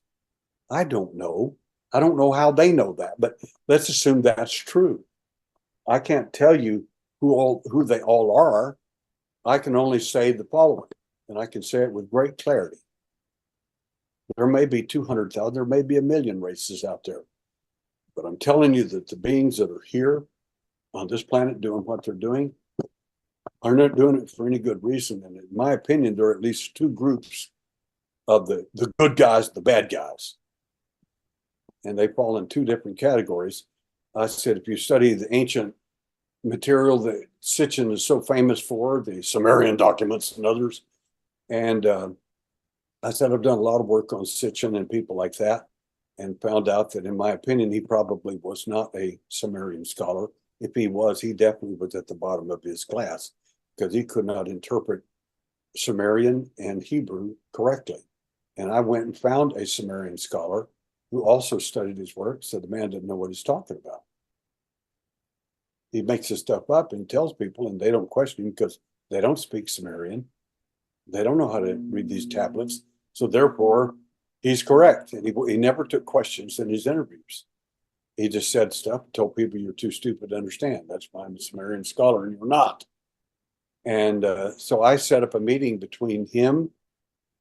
I don't know. I don't know how they know that, but let's assume that's true. I can't tell you who they all are. I can only say the following, and I can say it with great clarity. There may be 200,000, there may be 1 million races out there. But I'm telling you that the beings that are here on this planet doing what they're doing are not doing it for any good reason. And in my opinion, there are at least 2 groups of the good guys, the bad guys. And they fall in 2 different categories. I said, if you study the ancient material that Sitchin is so famous for, the Sumerian documents and others, and I said, I've done a lot of work on Sitchin and people like that, and found out that, in my opinion, he probably was not a Sumerian scholar. If he was, he definitely was at the bottom of his class, because he could not interpret Sumerian and Hebrew correctly. And I went and found a Sumerian scholar who also studied his work, said the man didn't know what he's talking about. He makes this stuff up and tells people, and they don't question him because they don't speak Sumerian. They don't know how to read these tablets. So therefore, he's correct. And he never took questions in his interviews. He just said stuff, told people you're too stupid to understand. That's why I'm a Sumerian scholar and you're not. And so I set up a meeting between him.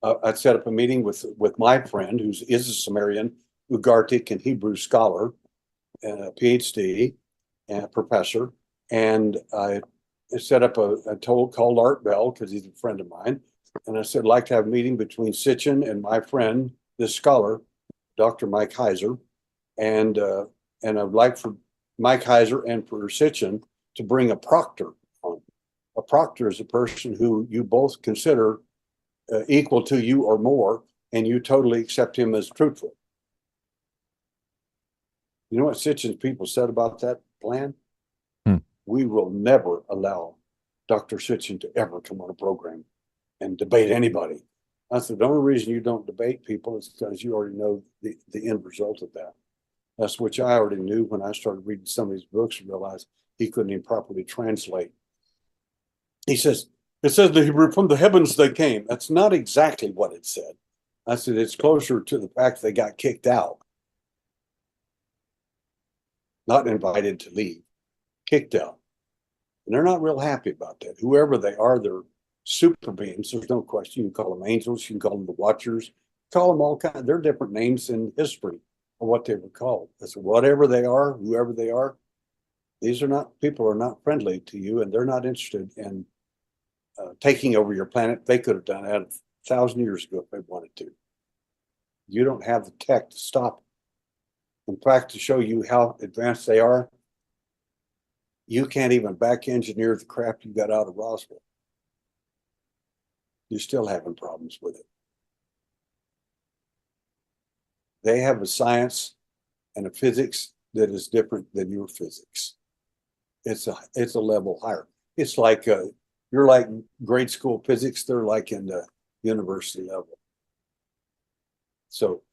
I set up a meeting with my friend, who is a Sumerian, Ugartic and Hebrew scholar, and a PhD and a professor. And I set up called Art Bell, because he's a friend of mine. And I said, I'd like to have a meeting between Sitchin and my friend, this scholar, Dr. Mike Heiser. And I'd like for Mike Heiser and for Sitchin to bring a proctor on. A proctor is a person who you both consider equal to you or more, and you totally accept him as truthful. You know what Sitchin's people said about that plan? We will never allow Dr. Sitchin to ever come on a program and debate anybody. I said, the only reason you don't debate people is because you already know the end result of that. That's which I already knew when I started reading some of these books and realized he couldn't even properly translate. He says, it says the Hebrew, from the heavens they came. That's not exactly what it said. I said, it's closer to the fact they got kicked out. Not invited to leave, kicked out. And they're not real happy about that. Whoever they are, they're super beings. There's no question. You can call them angels. You can call them the watchers. Call them all kinds. They're different names in history of what they were called. That's whatever they are, whoever they are. These are not, people are not friendly to you, and they're not interested in taking over your planet. They could have done that 1,000 years ago if they wanted to. You don't have the tech to stop In fact, to show you how advanced they are, you can't even back engineer the crap you got out of Roswell. You're still having problems with it. They have a science and a physics that is different than your physics. It's a level higher. It's like you're like grade school physics. They're like in the university level. So,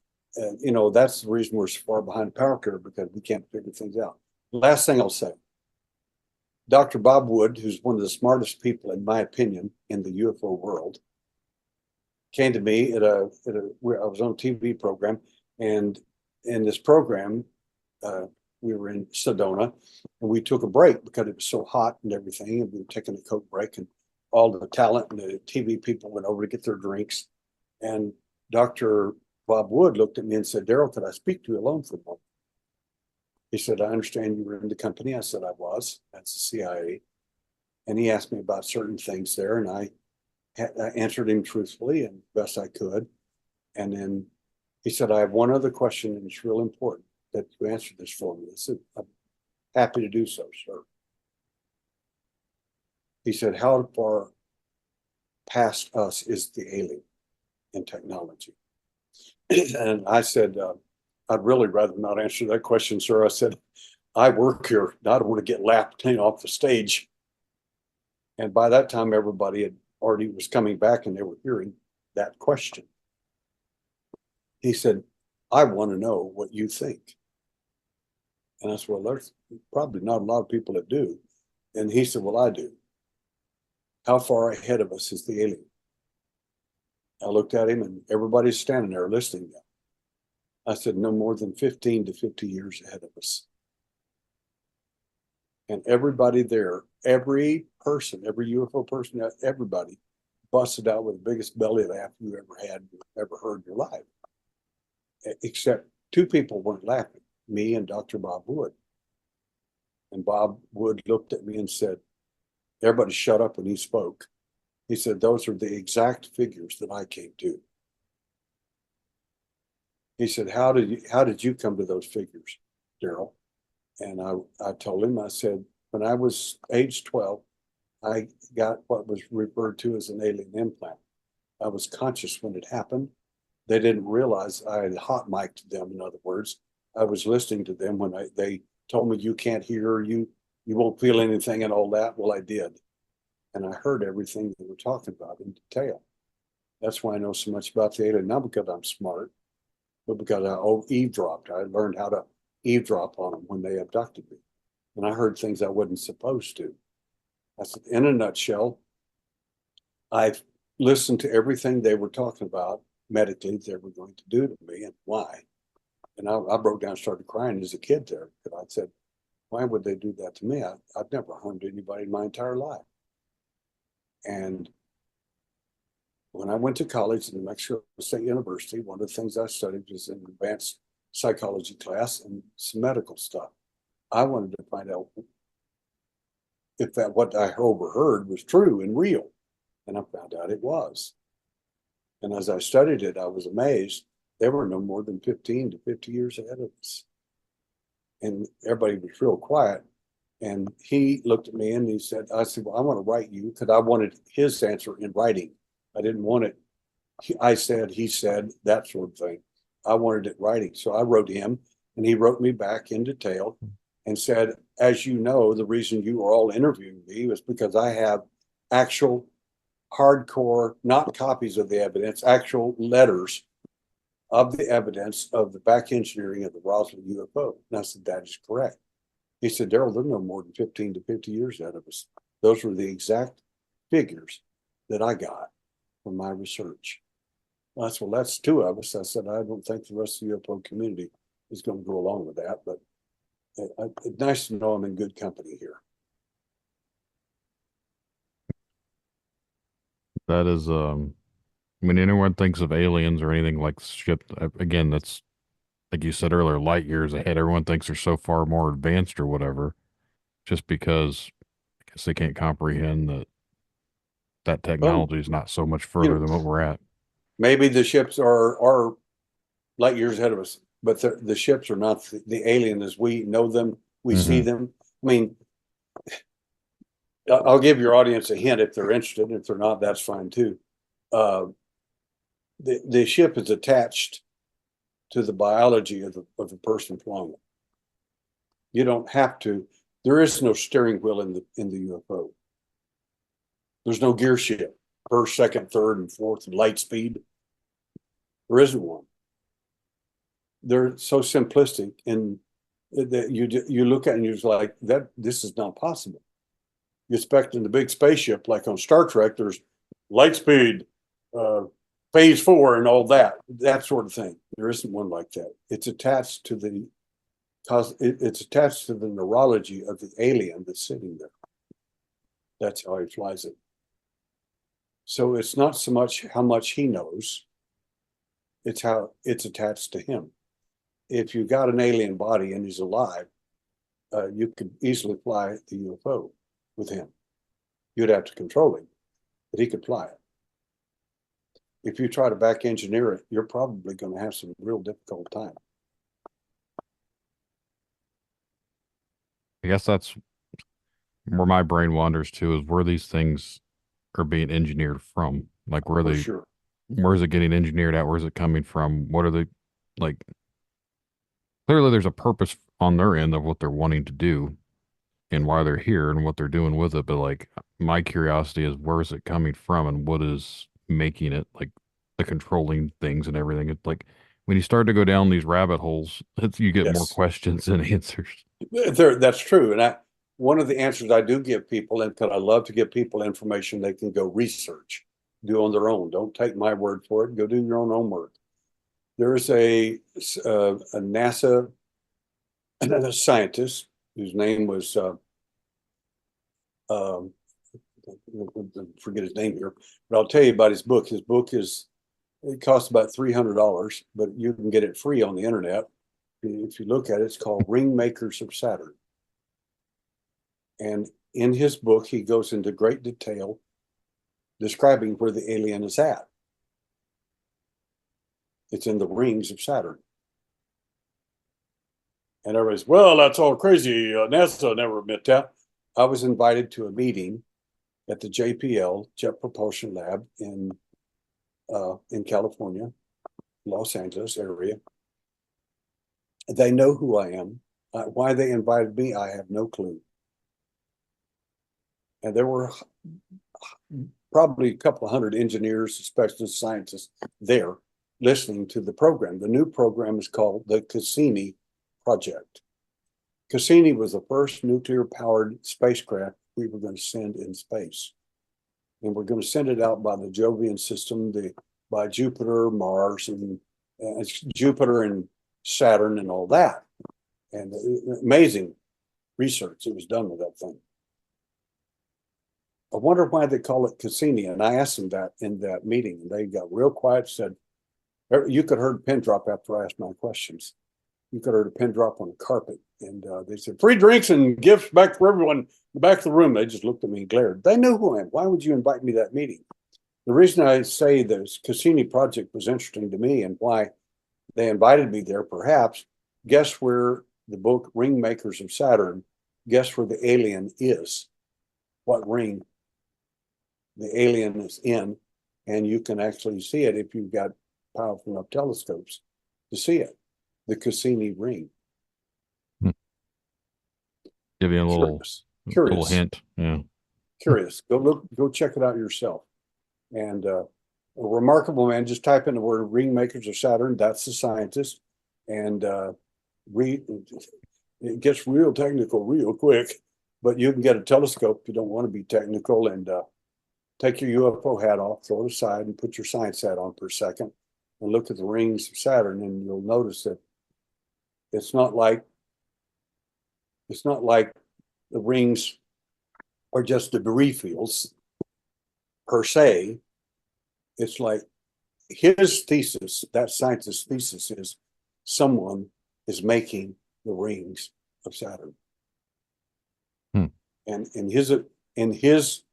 you know, that's the reason we're so far behind the power curve, because we can't figure things out. Last thing I'll say, Dr. Bob Wood, who's one of the smartest people, in my opinion, in the UFO world, came to me I was on a TV program, and in this program, we were in Sedona, and we took a break because it was so hot and everything, and we were taking a Coke break, and all the talent and the TV people went over to get their drinks. And Dr. Bob Wood looked at me and said, "Derrel, could I speak to you alone for a moment?" He said, "I understand you were in the company." I said, "I was. That's the CIA." And he asked me about certain things there, and I answered him truthfully and best I could. And then he said, "I have one other question, and it's real important that you answer this for me." I said, "I'm happy to do so, sir." He said, "How far past us is the alien in technology?" And I said, "I'd really rather not answer that question, sir." I said, "I work here. I don't want to get laughed off the stage." And by that time, everybody had already was coming back, and they were hearing that question. He said, "I want to know what you think." And I said, "Well, there's probably not a lot of people that do." And he said, "Well, I do. How far ahead of us is the alien?" I looked at him, and everybody's standing there listening to him. I said, "No more than 15 to 50 years ahead of us." And everybody there, every person, every UFO person, everybody busted out with the biggest belly laugh you ever had, ever heard in your life. Except two people weren't laughing, me and Dr. Bob Wood. And Bob Wood looked at me and said, everybody shut up when he spoke. He said, "Those are the exact figures that I came to." He said, how did you come to those figures, Derrel?" And I told him, I said, "When I was age 12, I got what was referred to as an alien implant. I was conscious when it happened. They didn't realize I had hot mic'd them. In other words, I was listening to them when they told me, you can't hear, you won't feel anything and all that. Well, I did. And I heard everything they were talking about in detail. That's why I know so much about the alien, not because I'm smart, but because I eavesdropped. I learned how to eavesdrop on them when they abducted me. And I heard things I wasn't supposed to. I said, in a nutshell, I've listened to everything they were talking about medically they were going to do to me and why. And I broke down and started crying as a kid there, because I said, why would they do that to me? I've never harmed anybody in my entire life. And when I went to college at New Mexico State University, one of the things I studied was an advanced psychology class and some medical stuff. I wanted to find out if that what I overheard was true and real. And I found out it was. And as I studied it, I was amazed. They were no more than 15 to 50 years ahead of us. And everybody was real quiet. And he looked at me and he said, I said, well, I want to write you, because I wanted his answer in writing. I didn't want it. I said, he said, that sort of thing. I wanted it writing. So I wrote him, and he wrote me back in detail and said, as you know, the reason you are all interviewing me was because I have actual hardcore, not copies of the evidence, actual letters of the evidence of the back engineering of the Roswell UFO. And I said, that is correct. He said, Derrel, they're no more than 15 to 50 years ahead of us. Those were the exact figures that I got from my research. I said, well, that's two of us. I said, I don't think the rest of the UFO community is going to go along with that, but it's nice to know I'm in good company here. That is, I mean, anyone thinks of aliens or anything like ship, again, that's, like you said earlier, light years ahead. Everyone thinks they're so far more advanced or whatever, just because I guess they can't comprehend that technology is not so much further than what we're at. Maybe the ships are light years ahead of us. but the ships are not the alien as we know them. We see them. I mean, I'll give your audience a hint if they're interested. If they're not, that's fine too. The ship is attached to the biology of the person flying it. You don't have to. There is no steering wheel in the UFO. There's no gear shift, first, second, third, and fourth, and light speed. There isn't one. They're so simplistic, and that you look at it and you're like, that this is not possible. You expect in the big spaceship, like on Star Trek, there's light speed, phase 4, and all that sort of thing. There isn't one like that. It's attached to the neurology of the alien that's sitting there. That's how he flies it. So it's not so much how much he knows, it's how it's attached to him. If you got an alien body and he's alive, you could easily fly the UFO with him. You'd have to control him, but he could fly it. If you try to back engineer it, you're probably going to have some real difficult time. I guess that's where my brain wanders to, is where these things are being engineered from. Like, where For they, sure. where is it getting engineered at? Where is it coming from? What are they, like, clearly there's a purpose on their end of what they're wanting to do and why they're here and what they're doing with it. But like, my curiosity is, where is it coming from and what is making it, like, the controlling things and everything. It's like, when you start to go down these rabbit holes, you get more Yes. questions than answers. That's true. And one of the answers I do give people, and because I love to give people information they can go research, do on their own. Don't take my word for it. Go do your own homework. There's a NASA scientist whose name was, forget his name here, but I'll tell you about his book. His book it costs about $300, but you can get it free on the internet. If you look at it, it's called Ring Makers of Saturn. And in his book, he goes into great detail describing where the alien is at. It's in the rings of Saturn. And everybody's, well, that's all crazy. NASA never admit that. I was invited to a meeting at the JPL, Jet Propulsion Lab, in California, Los Angeles area. They know who I am. Why they invited me, I have no clue. And there were probably a couple of hundred engineers, specialist scientists there listening to the program. The new program is called the Cassini Project. Cassini was the first nuclear-powered spacecraft we were going to send in space. And we're going to send it out by the Jovian system, by Jupiter, Mars, and Jupiter and Saturn and all that. And amazing research that was done with that thing. I wonder why they call it Cassini. And I asked them that in that meeting, and they got real quiet, said, you could hear a pin drop after I asked my questions. You could hear a pin drop on the carpet. And they said, free drinks and gifts back for everyone in the back of the room. They just looked at me and glared. They knew who I am. Why would you invite me to that meeting? The reason I say the Cassini project was interesting to me and why they invited me there, perhaps, guess where the book Ring Makers of Saturn, guess where the alien is, what ring the alien is in, and you can actually see it if you've got powerful enough telescopes to see it, the Cassini ring. Give you a little hint. Yeah. Curious. Go check it out yourself. And a remarkable man, just type in the word Ring Makers of Saturn, that's the scientist. And it gets real technical real quick, but you can get a telescope if you don't want to be technical, and take your UFO hat off, throw it aside, and put your science hat on for a second and look at the rings of Saturn, and you'll notice that it's not like the rings are just debris fields per se. It's like his thesis, that scientist's thesis, is someone is making the rings of Saturn. And in his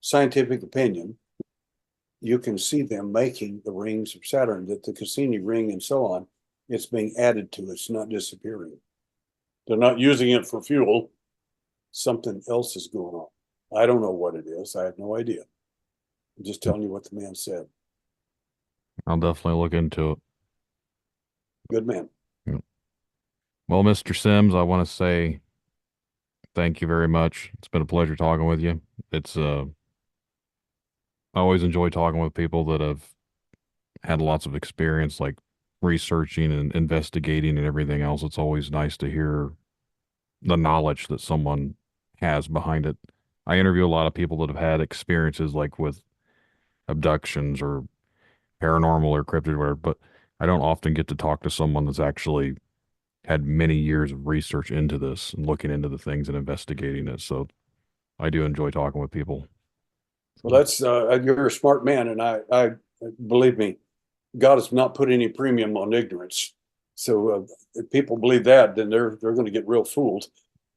scientific opinion, you can see them making the rings of Saturn, that the Cassini ring and so on It's being added to. It's not disappearing. They're not using it for fuel. Something else is going on. I don't know what it is. I have no idea. I'm just telling you what the man said. I'll definitely look into it. Good man. Well, Mr. Sims, I want to say thank you very much. It's been a pleasure talking with you. I always enjoy talking with people that have had lots of experience, like researching and investigating and everything else. It's always nice to hear the knowledge that someone has behind it. I interview a lot of people that have had experiences like with abductions or paranormal or cryptid or whatever, but I don't often get to talk to someone that's actually had many years of research into this and looking into the things and investigating it. So I do enjoy talking with people. Well, that's you're a smart man, and I believe me, God has not put any premium on ignorance. So if people believe that, then they're going to get real fooled.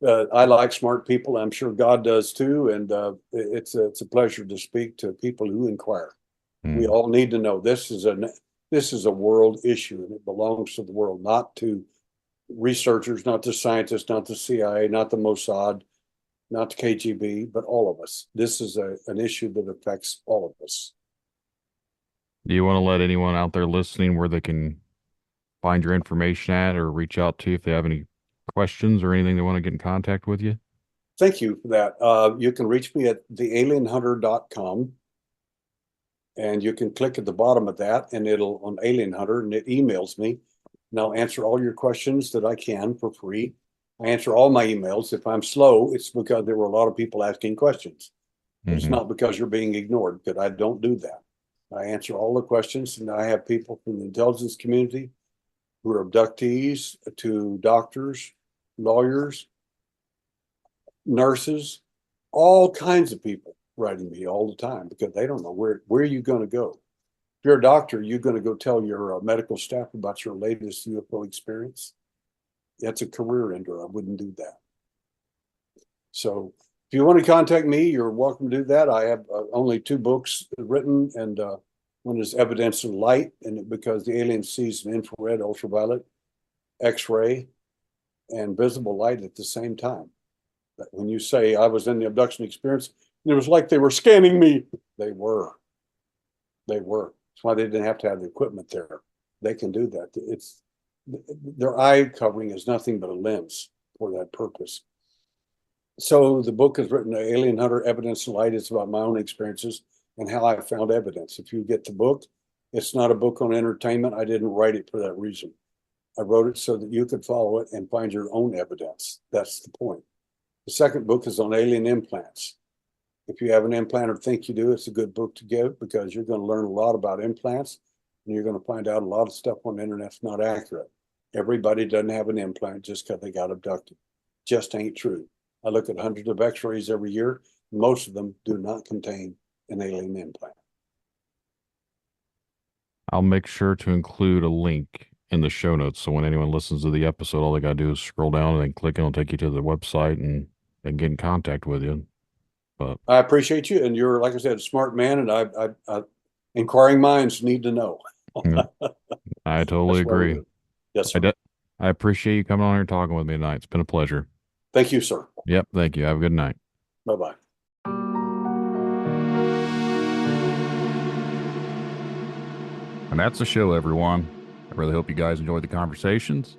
I like smart people. I'm sure God does too, and it's a pleasure to speak to people who inquire. We all need to know this is a world issue, and it belongs to the world, not to researchers, not to scientists, not the CIA, not the Mossad, not the KGB, but all of us. This is an issue that affects all of us. Do you want to let anyone out there listening where they can find your information at or reach out to you if they have any questions or anything they want to get in contact with you? Thank you for that. You can reach me at thealienhunter.com, and you can click at the bottom of that, and it'll on Alien Hunter, and it emails me, and I'll answer all your questions that I can for free. I answer all my emails. If I'm slow, it's because there were a lot of people asking questions. It's not because you're being ignored, because I don't do that. I answer all the questions, and I have people from the intelligence community who are abductees to doctors, lawyers, nurses, all kinds of people writing me all the time because they don't know where are you going to go. If you're a doctor, you're going to go tell your medical staff about your latest UFO experience. That's a career ender. I wouldn't do that. So if you want to contact me, you're welcome to do that. I have only 2 books written, and one is Evidence in Light, and because the alien sees an infrared, ultraviolet, X-ray, and visible light at the same time. But when you say I was in the abduction experience, it was like they were scanning me. They were. That's why they didn't have to have the equipment there. They can do that. Their eye covering is nothing but a lens for that purpose. So the book is written, Alien Hunter, Evidence and Light. It's about my own experiences and how I found evidence. If you get the book, it's not a book on entertainment. I didn't write it for that reason. I wrote it so that you could follow it and find your own evidence. That's the point. The second book is on alien implants. If you have an implant or think you do, it's a good book to give because you're going to learn a lot about implants, and you're going to find out a lot of stuff on the internet's not accurate. Everybody doesn't have an implant just because they got abducted. Just ain't true. I look at hundreds of x-rays every year. Most of them do not contain an alien implant. I'll make sure to include a link in the show notes. So when anyone listens to the episode, all they got to do is scroll down and then click and it'll take you to the website and they can get in contact with you. But I appreciate you. And you're, like I said, a smart man, and I inquiring minds need to know. I totally agree. Yes, sir. I appreciate you coming on here and talking with me tonight. It's been a pleasure. Thank you, sir. Yep. Thank you. Have a good night. Bye-bye. And that's the show, everyone. I really hope you guys enjoyed the conversations.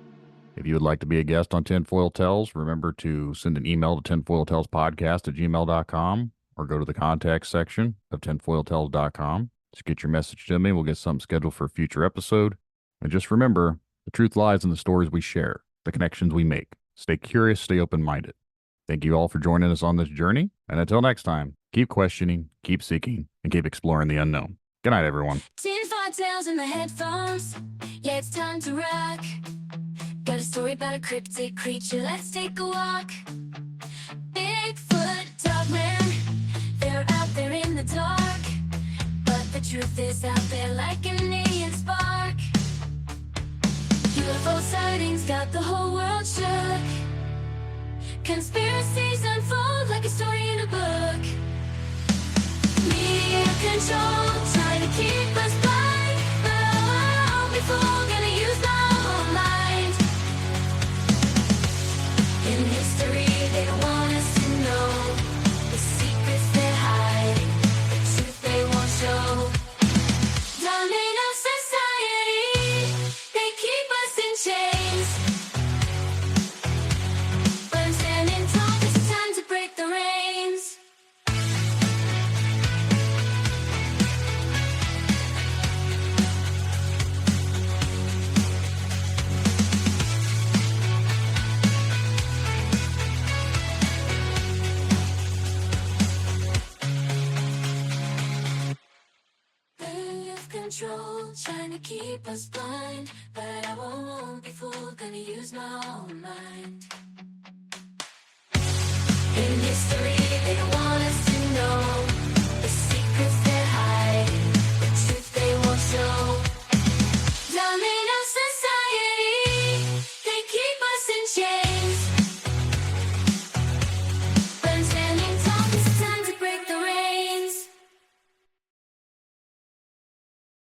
If you would like to be a guest on Tinfoil Tales, remember to send an email to tinfoiltalespodcast@gmail.com or go to the contact section of tinfoiltales.com. Just get your message to me. We'll get something scheduled for a future episode. And just remember, the truth lies in the stories we share, the connections we make. Stay curious, stay open-minded. Thank you all for joining us on this journey. And until next time, keep questioning, keep seeking, and keep exploring the unknown. Good night, everyone. Tinfoil Tales in the headphones. Yeah, it's time to rock. Got a story about a cryptid creature. Let's take a walk. Bigfoot, dogman, they're out there in the dark. But the truth is out there like an alien spark. UFO sightings got the whole world shook. Conspiracies unfold like a story in a book. Media control, trying to keep us blind. But before gonna use my own evil, trying to keep us blind. But I won't be fooled, gonna use my own mind. In history, they don't want us to know